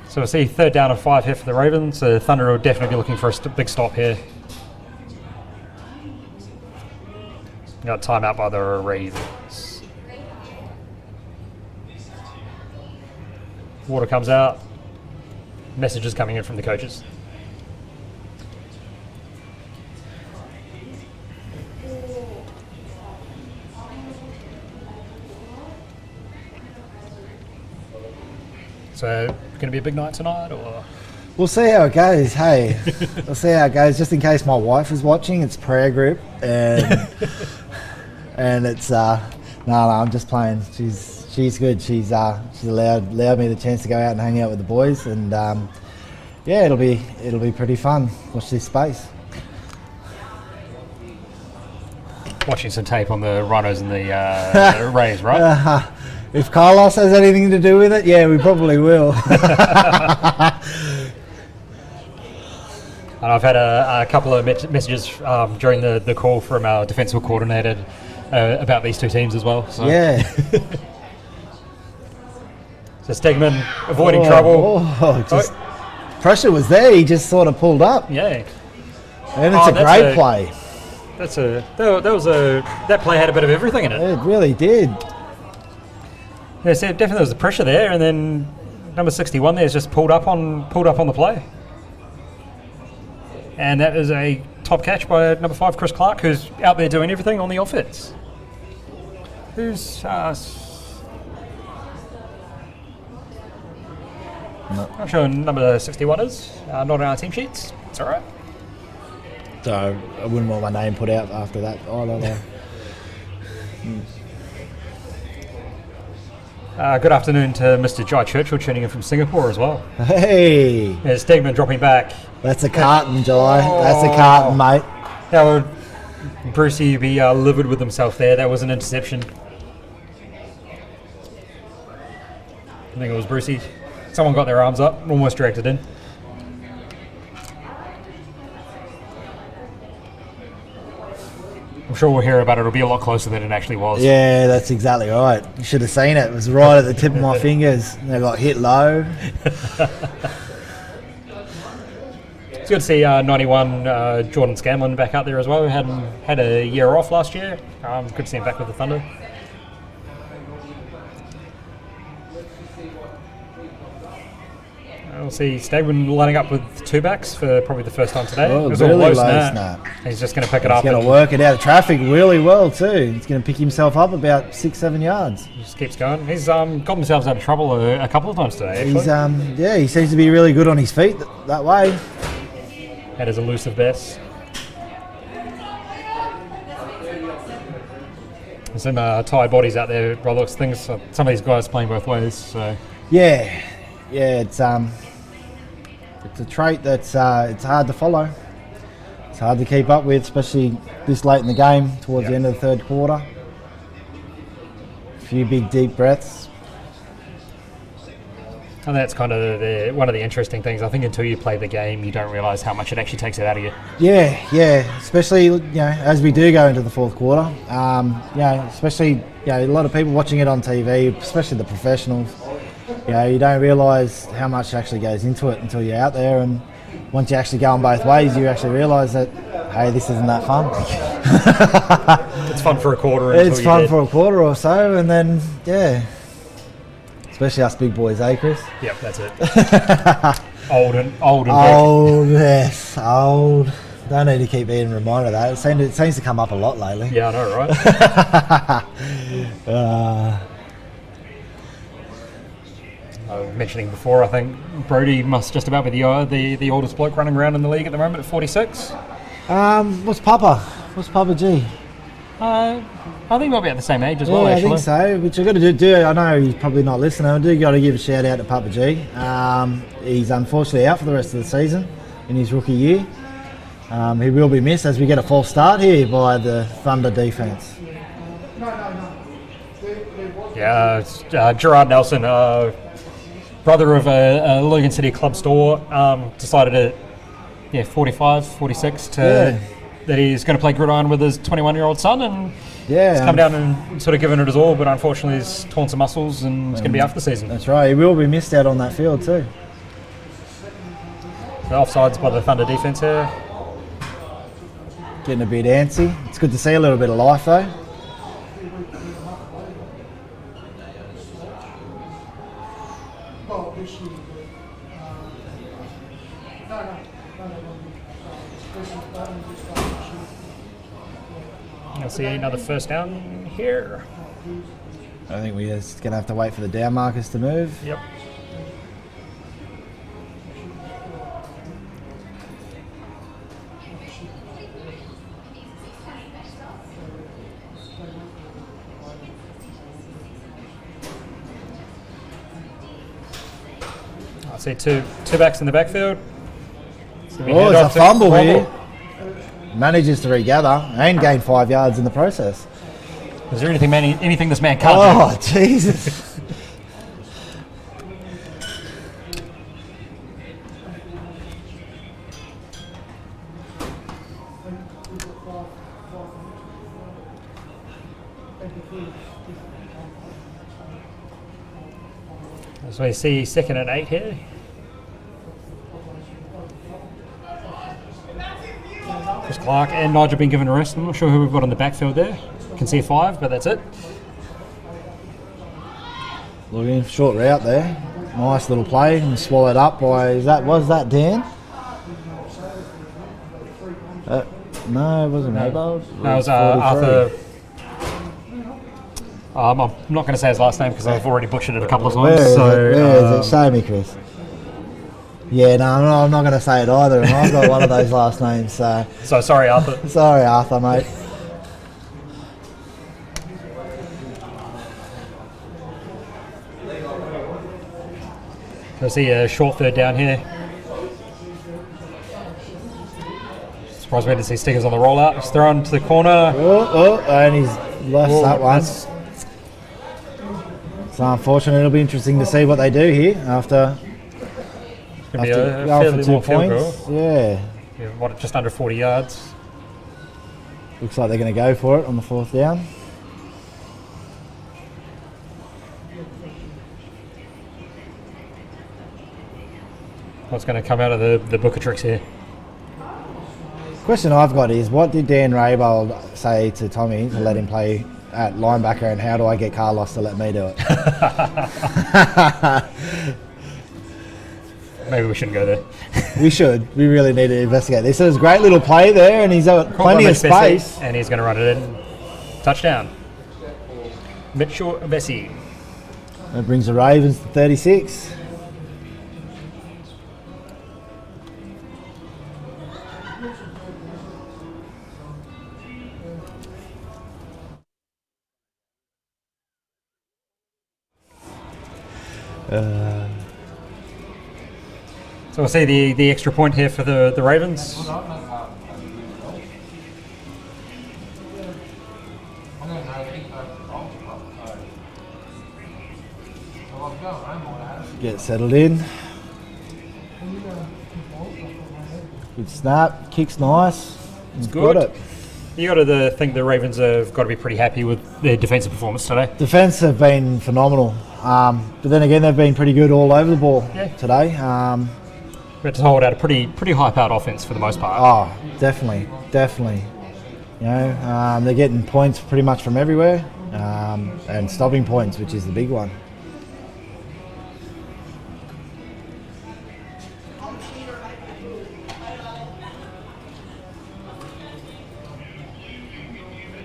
So we'll see 3rd down and 5 here for the Ravens. The Thunder will definitely be looking for a big stop here. Got timeout by the Ravens. Water comes out. Messages coming in from the coaches. So, going to be a big night tonight, or? We'll see how it goes. Hey, we'll see how it goes. Just in case my wife is watching, it's prayer group, and and it's no, I'm just playing. She's good. She's allowed me the chance to go out and hang out with the boys, and yeah, it'll be pretty fun. Watch this space. Watching some tape on the Rhinos and the Rays, right? If Carlos has anything to do with it, yeah, we probably will. And I've had a couple of messages during the call from our defensive coordinator about these two teams as well. So. Yeah. So Stegman avoiding trouble. Just pressure was there. He just sort of pulled up, Yeah. and it's a great play. That play had a bit of everything in it. It really did. Yeah, so definitely there was the pressure there, and then number 61 there is just pulled up on the play. And that is a top catch by number 5, Chris Clark, who's out there doing everything on the offense. Who's not sure who number 61 is. Not on our team sheets. It's all right. So I wouldn't want my name put out after that. I don't know. Good afternoon to Mr. Jai Churchill tuning in from Singapore as well. Hey, There's Stegman dropping back. that's a carton, July. That's a carton, mate. That would Brucey be livid with himself there. That was an interception. I think it was Brucey. Someone got their arms up, almost dragged it in. I'm sure we'll hear about it. It'll be a lot closer than it actually was. Yeah, that's exactly right. You should have seen it. It was right at the tip of my fingers. They got hit low. It's good to see 91 Jordan Scanlon back out there as well. Had a year off last year. Good to see him back with the Thunder. We'll see Stegman lining up with 2 backs for probably the first time today. Oh, It was all really low low snap. snap. He's just going to pick it He's up going and to work it out of traffic really well too. He's going to pick himself up about 6-7 yards. just keeps going. He's got himself out of trouble a couple of times today, actually. He's he seems to be really good on his feet that way. Had his elusive best. There's some tired bodies out there by the looks of things. Some of these guys playing both ways. So Yeah, it's a trait that's it's hard to follow. It's hard to keep up with, especially this late in the game, towards the end of the third quarter. A few big deep breaths. And that's kind of one of the interesting things. I think until you play the game, you don't realise how much it actually takes it out of you. Yeah. Especially as we do go into the fourth quarter. Especially a lot of people watching it on TV, especially the professionals. You don't realise how much actually goes into it until you're out there, and once you actually go on both ways, you actually realise that, hey, this isn't that fun. It's fun for a quarter. It's fun for a quarter or so, and then especially us big boys, eh, Chris? Yep, that's it. old and yes, old. Don't need to keep being reminded of that. It seems to come up a lot lately. Yeah, I know, right? I was mentioning before, I think Brody must just about be the oldest bloke running around in the league at the moment at 46. What's Papa G? I think he might be at the same age as well, I actually. think so, which I've got to do. I know he's probably not listening. I do got to give a shout out to Papa G. He's unfortunately out for the rest of the season in his rookie year. He will be missed as we get a false start here by the Thunder defence. Yeah, it's, Gerard Nelson, brother of a Logan City club store, decided at 45, 46 that he's going to play Gridiron with his 21-year-old son, and he's come down and sort of given it his all, but unfortunately he's torn some muscles and he's going to be out for the season. That's right, he will be missed out on that field too. The offsides by the Thunder defence here. Getting a bit antsy. It's good to see a little bit of life though. You'll see another first down here. I think we're just going to have to wait for the down markers to move. Yep. I see two backs in the backfield. It's a fumble here. Manages to regather and gain 5 yards in the process. Is there anything this man can't do? Oh, Jesus. So we see 2nd and 8 here. Chris Clark and Nigel being given a rest. I'm not sure who we've got on the backfield there. Can see a 5, but that's it. Looking short route there. Nice little play and swallowed up by, was that Dan? No, it wasn't Raybold. No, it was Arthur. I'm not going to say his last name because I've already butchered it a couple of times. Where is it? Show me, Chris. Yeah, no, I'm not going to say it either. And I've got one of those last names, so. So sorry, Arthur. Sorry, Arthur, mate. So I see a short 3rd down here. Surprised me to see Stickers on the rollout. He's thrown to the corner. And he's lost that one. So unfortunately, it'll be interesting to see what they do here after Going to be a going fairly for 2 long field points. goal. Yeah. What, just under 40 yards. Looks like they're going to go for it on the 4th down. What's going to come out of the book of tricks here? Question I've got is, what did Dan Raybold say to Tommy to let him play at linebacker, and how do I get Carlos to let me do it? Maybe we shouldn't go there. We should. We really need to investigate this. So there's a great little play there, and he's got plenty of space. And he's going to run it in. Touchdown. Mitchell Bessie. That brings the Ravens to 36. So we'll see the extra point here for the Ravens. Get settled in. Good snap. Kick's nice. He's good. got it. You got to think the Ravens have got to be pretty happy with their defensive performance today. Defence have been phenomenal. But then again, they've been pretty good all over the ball today. We had to hold out a pretty high-powered offense for the most part. Oh, definitely. You know, they're getting points pretty much from everywhere, and stopping points, which is the big one.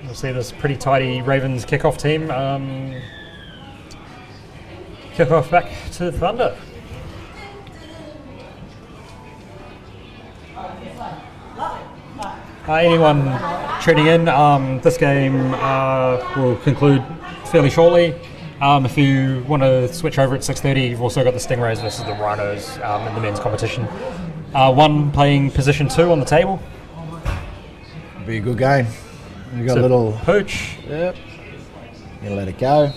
We'll see this pretty tidy Ravens kickoff team kick off back to the Thunder. Anyone tuning in, this game will conclude fairly shortly. If you want to switch over at 6:30, you've also got the Stingrays versus the Rhinos in the men's competition. One playing position 2 on the table. Be a good game. We got a little pooch. Yep. Gonna let it go.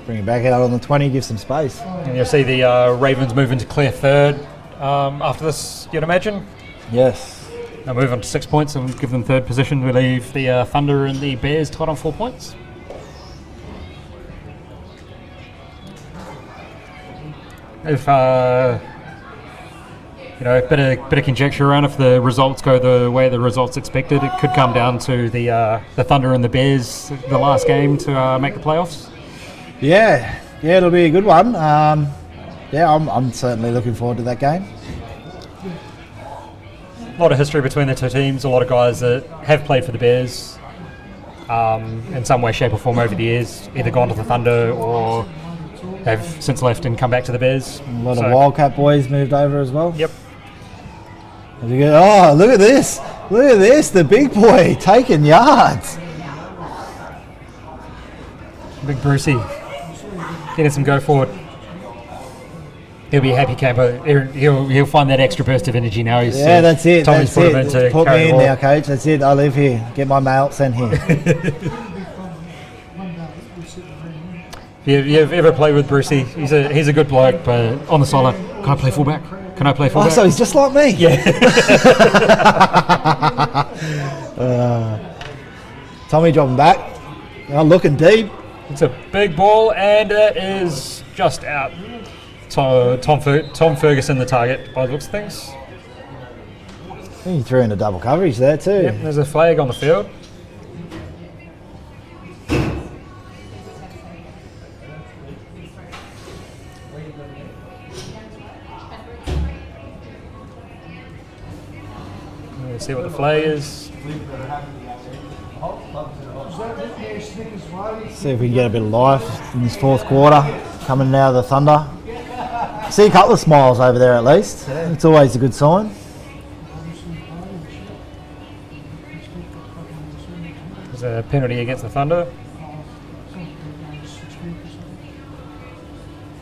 Bring it back out on the 20. Give some space. And you'll see the Ravens move into clear third after this. You'd imagine. Yes. They'll move on to 6 points and give them third position. We leave the Thunder and the Bears tied on 4 points. If you know, a bit of conjecture around if the results go the way the results expected, it could come down to the Thunder and the Bears, the last game to make the playoffs. Yeah, it'll be a good one. I'm certainly looking forward to that game. A lot of history between the two teams, a lot of guys that have played for the Bears in some way, shape or form over the years, either gone to the Thunder or have since left and come back to the Bears. A lot of Wildcat boys moved over as well. Yep. Oh, look at this. Look at this, the big boy taking yards. Big Brucey getting some go forward. He'll be a happy camper. He'll find that extra burst of energy now. That's it. Tommy's put him in to put carry me the in ball. now, coach. That's it. I live here. Get my mail sent here. If you've ever played with Brucey, he's a good bloke, but on the solid. Can I play fullback? Can I play fullback? Oh, so he's just like me. Yeah. Tommy dropping back. Looking deep. It's a big ball, and it is just out. Tom Ferguson, the target, by the looks of things. I think he threw in a double coverage there too. Yep, there's a flag on the field. Let's see what the flag is. See if we can get a bit of life in this fourth quarter. Coming now the Thunder. See a couple of smiles over there at least. It's always a good sign. There's a penalty against the Thunder.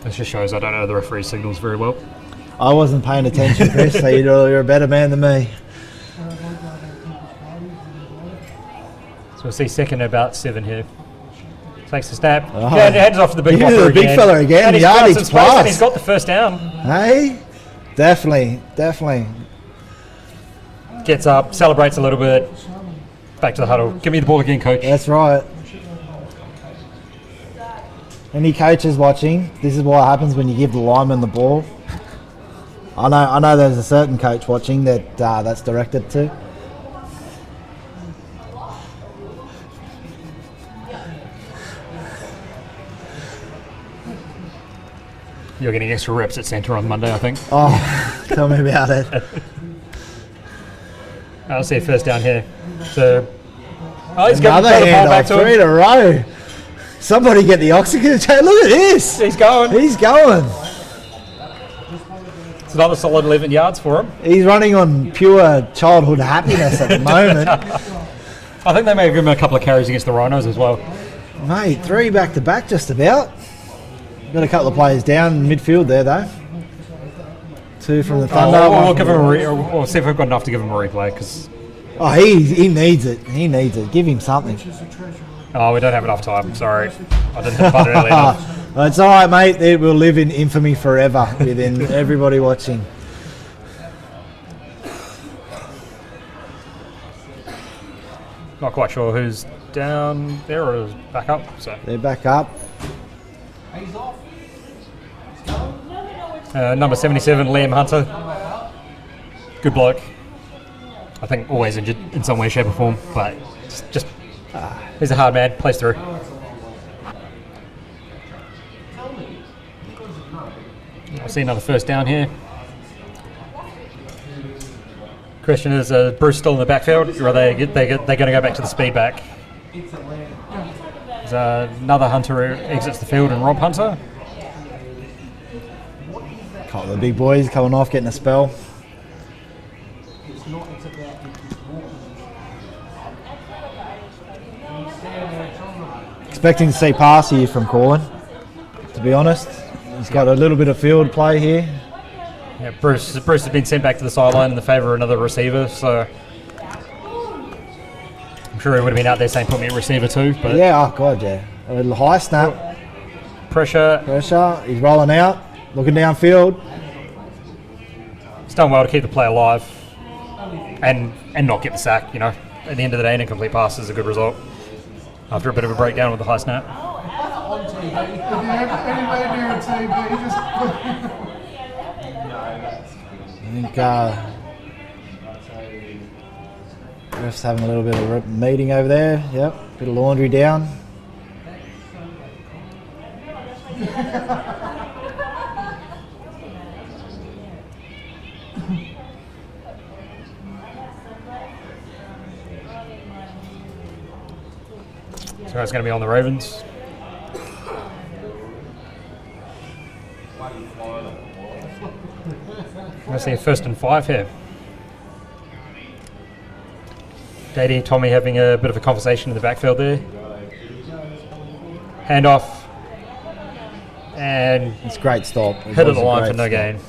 This just shows I don't know the referee signals very well. I wasn't paying attention, Chris, so you're a better man than me. So we'll see second about 7 here. Takes the snap. Oh. Hands off to the big Yeah, fella the big fella again. And he's Yardage got some space plus. and he's got the first down. Hey? Definitely. Gets up, celebrates a little bit. Back to the huddle. Give me the ball again, coach. That's right. Any coaches watching, this is what happens when you give the lineman the ball. I know there's a certain coach watching that that's directed to. You're getting extra reps at centre on Monday, I think. Oh, tell me about it. I'll see a first down here. So, he's going to Another throw the ball back handoff, to 3 him. in a row. Somebody get the oxygen tank. Look at this. He's going. He's going. It's another solid 11 yards for him. He's running on pure childhood happiness at the moment. I think they may have given him a couple of carries against the Rhinos as well. Mate, 3 back-to-back just about. Got a couple of players down in midfield there, though. 2 from the Thunder. We'll give him we'll see if we've got enough to give him a replay. Cause he needs it. He needs it. Give him something. we don't have enough time. Sorry. I didn't hit the button early enough. Well, it's all right, mate. It will live in infamy forever within everybody watching. Not quite sure who's down there or back up. So They're back up. number 77, Liam Hunter. Good bloke. I think always injured in some way, shape or form, but just he's a hard man, plays through. I see another first down here. Question is, Bruce still in the backfield, or are they're going to go back to the speed back? There's another Hunter who exits the field, and Rob Hunter. Couple of the big boys coming off, getting a spell. Expecting to see pass here from Corwin, to be honest. He's got a little bit of field play here. Yeah, Bruce has been sent back to the sideline in the favour of another receiver, so I'm sure he would have been out there saying put me at receiver too. But Yeah, oh god, yeah. A little high snap. pressure, He's rolling out, looking downfield. he's done well to keep the play alive and not get the sack. You know, at the end of the day, an incomplete pass is a good result after a bit of a breakdown with the high snap. I think ref's having a little bit of a meeting over there. Yep, bit of laundry down. So it's going to be on the Ravens. I see a 1st and 5 here. Dady and Tommy having a bit of a conversation in the backfield there. Handoff. And It's a great stop. hit at the line for no gain.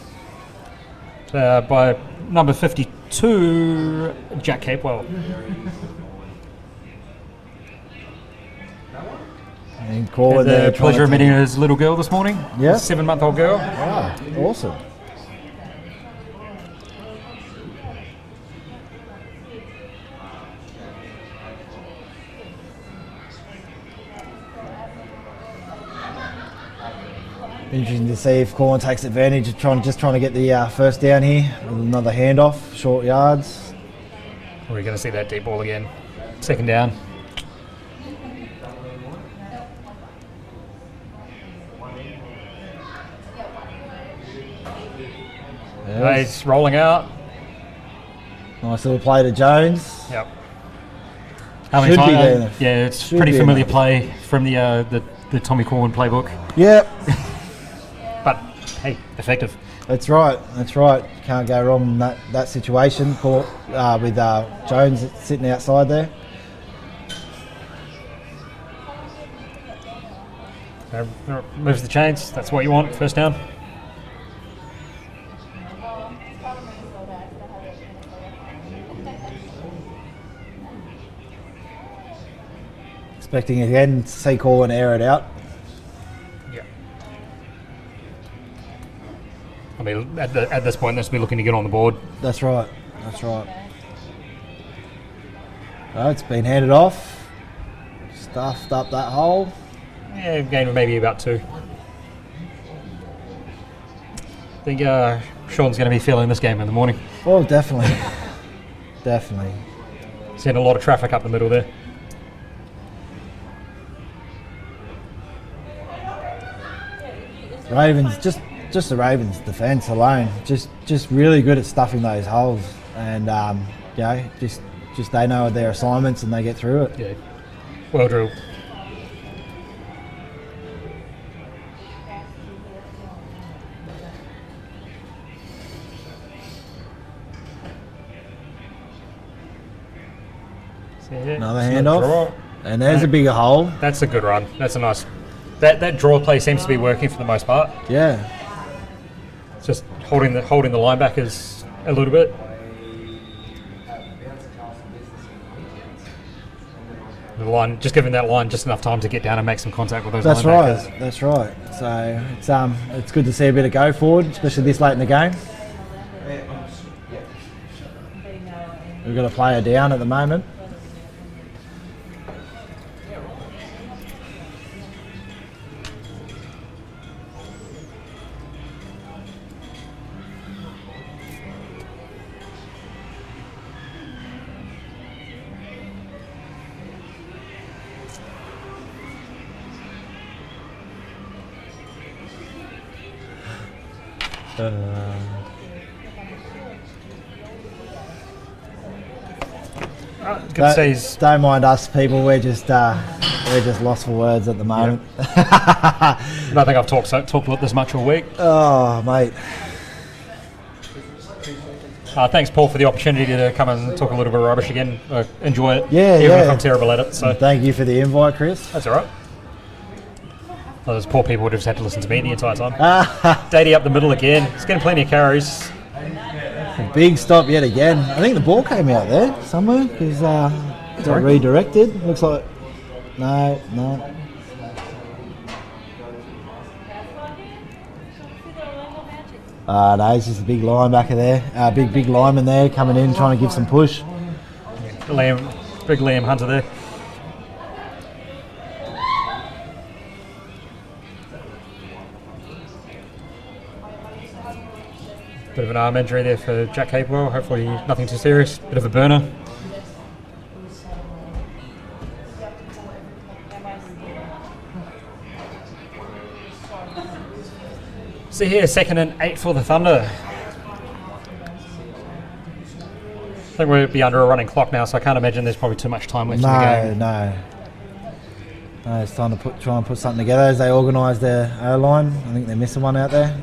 By number 52, Jack Capewell. And Corwin Had there. the pleasure of meeting his little girl this morning. Yeah. 7-month-old girl. Wow, awesome. Interesting to see if Corwin takes advantage of trying to get the first down here with another handoff, short yards. We're going to see that deep ball again. 2nd down. He's rolling out. Nice little play to Jones. Yep. Should be there. Yeah, it's Should pretty be familiar enough. play from the Tommy Corwin playbook. Yep, But hey, effective. that's right. Can't go wrong in that situation. With Jones sitting outside there. Moves the chains. That's what you want. 1st down. Expecting again to see Corwin air it out. Yeah. I mean, at this point, let's be looking to get on the board. That's right. Oh, it's been handed off. Stuffed up that hole. Yeah, gain of maybe about 2. I think Sean's going to be feeling this game in the morning. Oh, definitely. Definitely. Seeing a lot of traffic up the middle there. Ravens, just the Ravens defence alone, just really good at stuffing those holes, and just they know their assignments and they get through it. Yeah. Well drilled. Another handoff, and there's a bigger hole. That's a good run. That's a nice. That draw play seems to be working for the most part. Yeah, It's just holding the linebackers a little bit. the line, just giving that line just enough time to get down and make some contact with those That's linebackers. right. That's right. So it's good to see a bit of go forward, especially this late in the game. We've got a player down at the moment. Good to see he's Don't mind us, people. We're just lost for words at the moment. I don't think I've talked about this much all week. Oh, mate. Thanks, Paul, for the opportunity to come and talk a little bit of rubbish again. Enjoy it, Yeah, even if yeah. I'm terrible at it. So Thank you for the invite, Chris. that's all right. Well, those poor people would have just had to listen to me the entire time. Datey up the middle again. He's getting plenty of carries. Big stop yet again. I think the ball came out there somewhere because got redirected. Looks like no. No, it's just a big linebacker there. Big lineman there coming in, trying to give some push. Big Liam Hunter there. Bit of an arm injury there for Jack Capewell. Hopefully nothing too serious. Bit of a burner. So here, 2nd and 8 for the Thunder. I think we'll be under a running clock now, so I can't imagine there's probably too much time left in the game. No, it's time to try and put something together as they organise their O-line. I think they're missing one out there.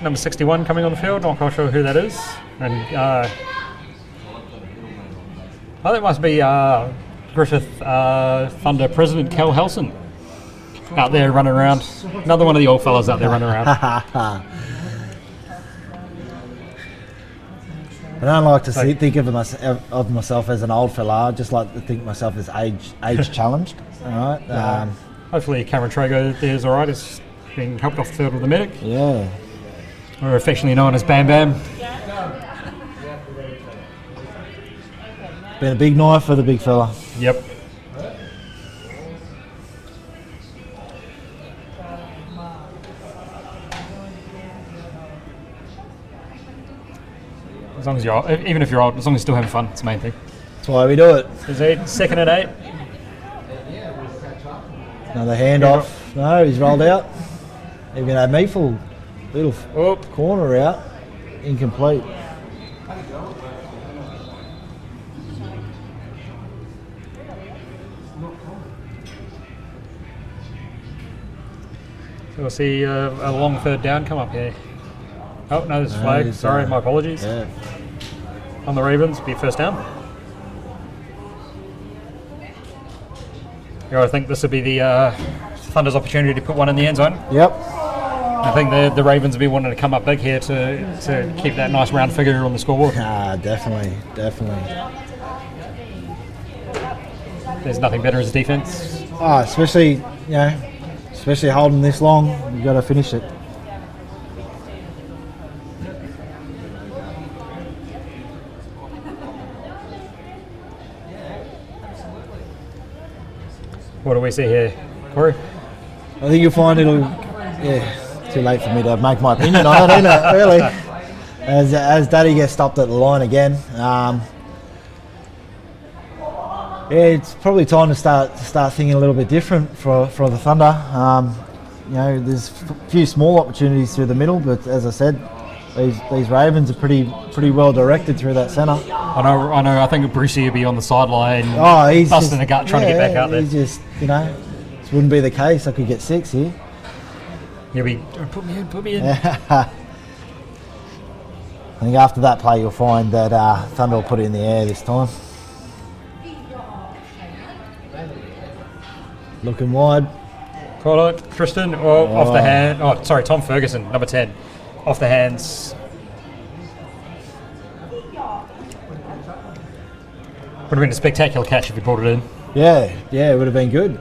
Number 61 coming on the field. Not quite sure who that is. And that must be Griffith Thunder President Cal Helson out there running around. Another one of the old fellas out there running around. I don't like to think of myself as an old fella. I just like to think of myself as age challenged. All right. Hopefully Cameron Trago there is all right. He's being helped off the field with the medic. Yeah. Or affectionately known as Bam Bam. Been a big night for the big fella. Yep. As long as you're old, even if you're old, as long as you're still having fun, it's the main thing. That's why we do it. Is he 2nd and 8? Another handoff. No, he's rolled out. Even had me full. Little corner out. Incomplete. So we'll see a long 3rd down come up here. Oh, no, there's a flag. Sorry, my apologies. Yeah. On the Ravens, be 1st down. I think this would be the Thunder's opportunity to put one in the end zone. Yep. I think the Ravens will be wanting to come up big here to keep that nice round figure on the scoreboard. Definitely. There's nothing better as defense. Especially holding this long, you've got to finish it. What do we see here, Corey? I think you'll find too late for me to make my opinion on it, isn't it, really? As Daddy gets stopped at the line again. It's probably time to start thinking a little bit different for the Thunder. There's a few small opportunities through the middle, but as I said, these Ravens are pretty well directed through that centre. I know. I think Brucey will be on the sideline, He's busting the gut, trying to get back out there. He's just, this wouldn't be the case. I could get 6 here. He'll be, put me in. I think after that play, you'll find that Thunder will put it in the air this time. Looking wide. Call it, Tristan, off the hand. Oh, sorry, Tom Ferguson, number 10. Off the hands. have been a spectacular catch if he brought it in. Yeah, it would have been good.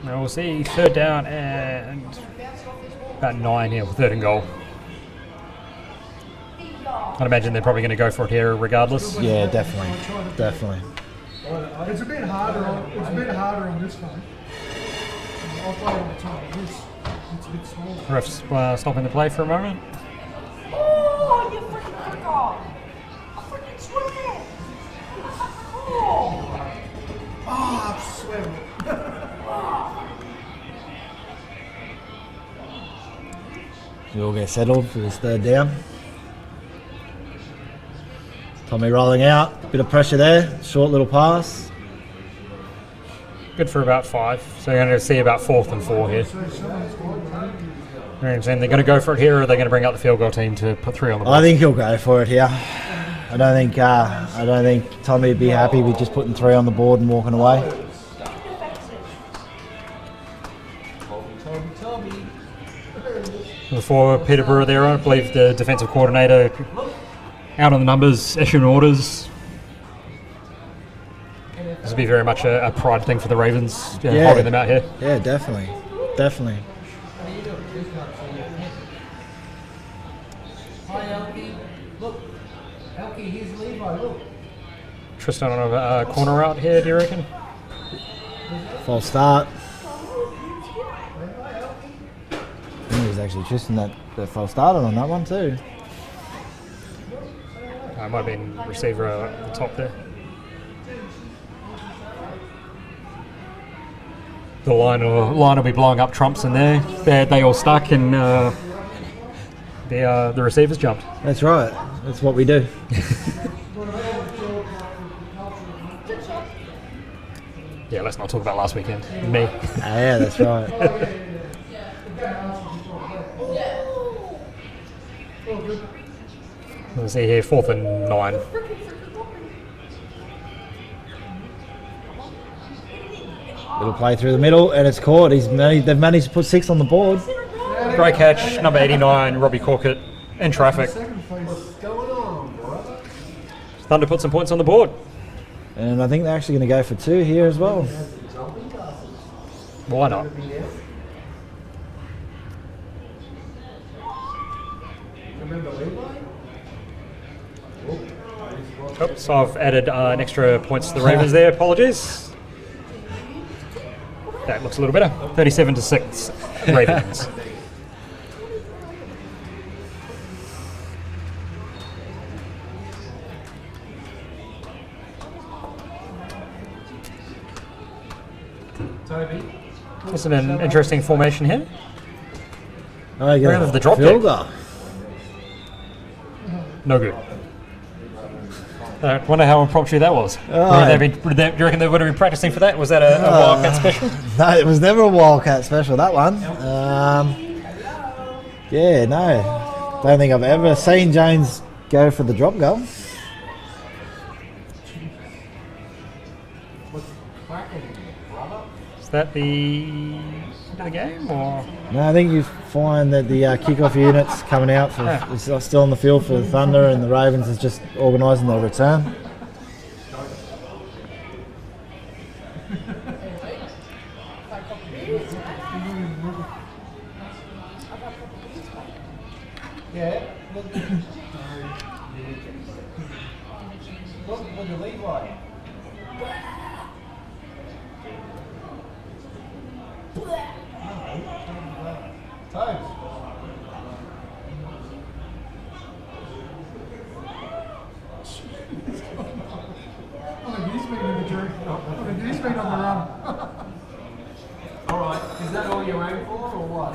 Now we'll see, third down and about 9 here with 3rd and goal. I'd imagine they're probably going to go for it here regardless. Yeah, definitely. It's a bit harder on this one. I'll play on the top. It's a bit smaller. Refs stopping the play for a moment. Oh, you freaking fuck off! I freaking swear! Oh, I swear. We all get settled for this 3rd down. Tommy rolling out, bit of pressure there, short little pass. Good for about 5. So you're going to see about 4th and 4 here. And they're going to go for it here, or they're going to bring out the field goal team to put 3 on the board. I think he'll go for it here. I don't think Tommy would be happy with just putting 3 on the board and walking away. For Peterborough there, I believe the defensive coordinator out on the numbers, issuing orders. This will be very much a pride thing for the Ravens, holding them out here. Yeah, definitely. Hi, Elkie. Look. Elkie, here's Levi. Look. Tristan on a corner out here, do you reckon? False start. I think it was actually Tristan that false started on that one too. Might have been receiver at the top there. The line will be blowing up trumps in there. They all stuck and the receivers jumped. That's right. That's what we do. Yeah, let's not talk about last weekend. Me. Yeah, that's right. Let's see here, 4th and 9. Little play through the middle, and it's caught. They've managed to put 6 on the board. Great catch, number 89, Robbie Corkett, in traffic. Thunder put some points on the board. And I think they're actually going to go for 2 here as well. Why not? Oops, so I've added an extra points to the Ravens there. Apologies. That looks a little better. 37-6 Ravens. This is an interesting formation here. Oh, Round of the drop field kick. goal. No good. I wonder how impromptu that was. Do you reckon they would have been practicing for that? Was that a Wildcat special? No, it was never a Wildcat special, that one. No. Don't think I've ever seen Jones go for the drop goal. Is that the end of the game, or? No, I think you find that the kickoff unit's coming out is still on the field for the Thunder, and the Ravens is just organising their return. He's been on the run. Alright, is that all you're aiming for or what?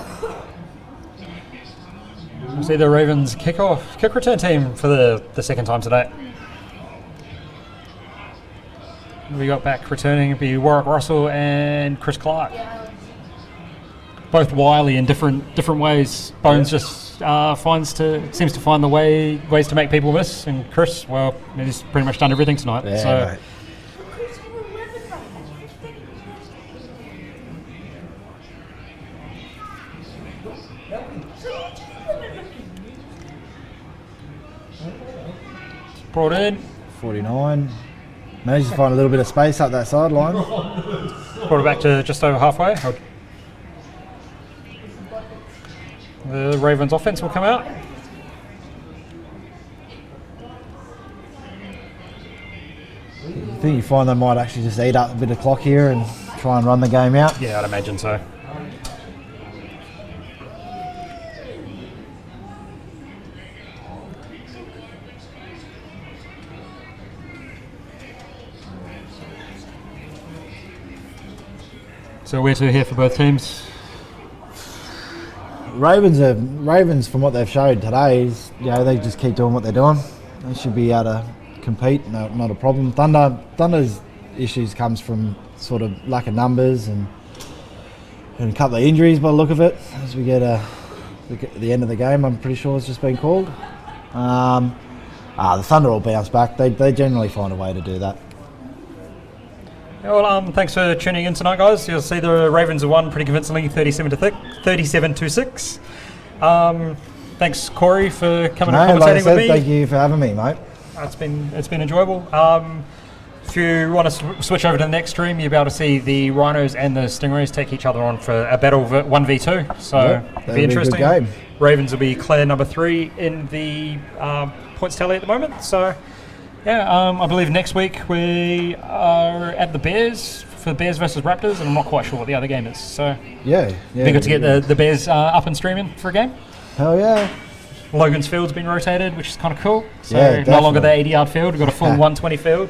See the Ravens kick return team for the second time today. We got back returning, it'd be Warwick Russell and Chris Clark. Both wily in different ways. Bones just seems to find the ways to make people miss, and Chris, well, he's pretty much done everything tonight. Yeah, so. mate. Brought in. 49. Managed to find a little bit of space up that sideline. Brought it back to just over halfway. The Ravens offense will come out. I think you find they might actually just eat up a bit of clock here and try and run the game out. Yeah, I'd imagine so. So where to here for both teams? Ravens from what they've showed today is, they just keep doing what they're doing. They should be able to compete, not a problem. Thunder's issues comes from sort of lack of numbers and a couple of injuries by the look of it. As we get the end of the game, I'm pretty sure it's just been called. The Thunder will bounce back. They generally find a way to do that. Yeah, well, thanks for tuning in tonight, guys. You'll see the Ravens have won pretty convincingly, 37-6. Thanks, Corey, for coming and conversating with me. Thank you for having me, mate. It's been enjoyable. If you want to switch over to the next stream, you'll be able to see the Rhinos and the Stingrays take each other on for a battle 1v2. So it'll be interesting. Be a good game. Ravens will be clear number 3 in the points tally at the moment. So I believe next week we are at the Bears for Bears versus Raptors, and I'm not quite sure what the other game is. So it'd be good to get the Bears up and streaming for a game. Hell yeah. Logan's field's been rotated, which is kind of cool. So Yeah, no longer the definitely. 80-yard field, we've got a full 120 field.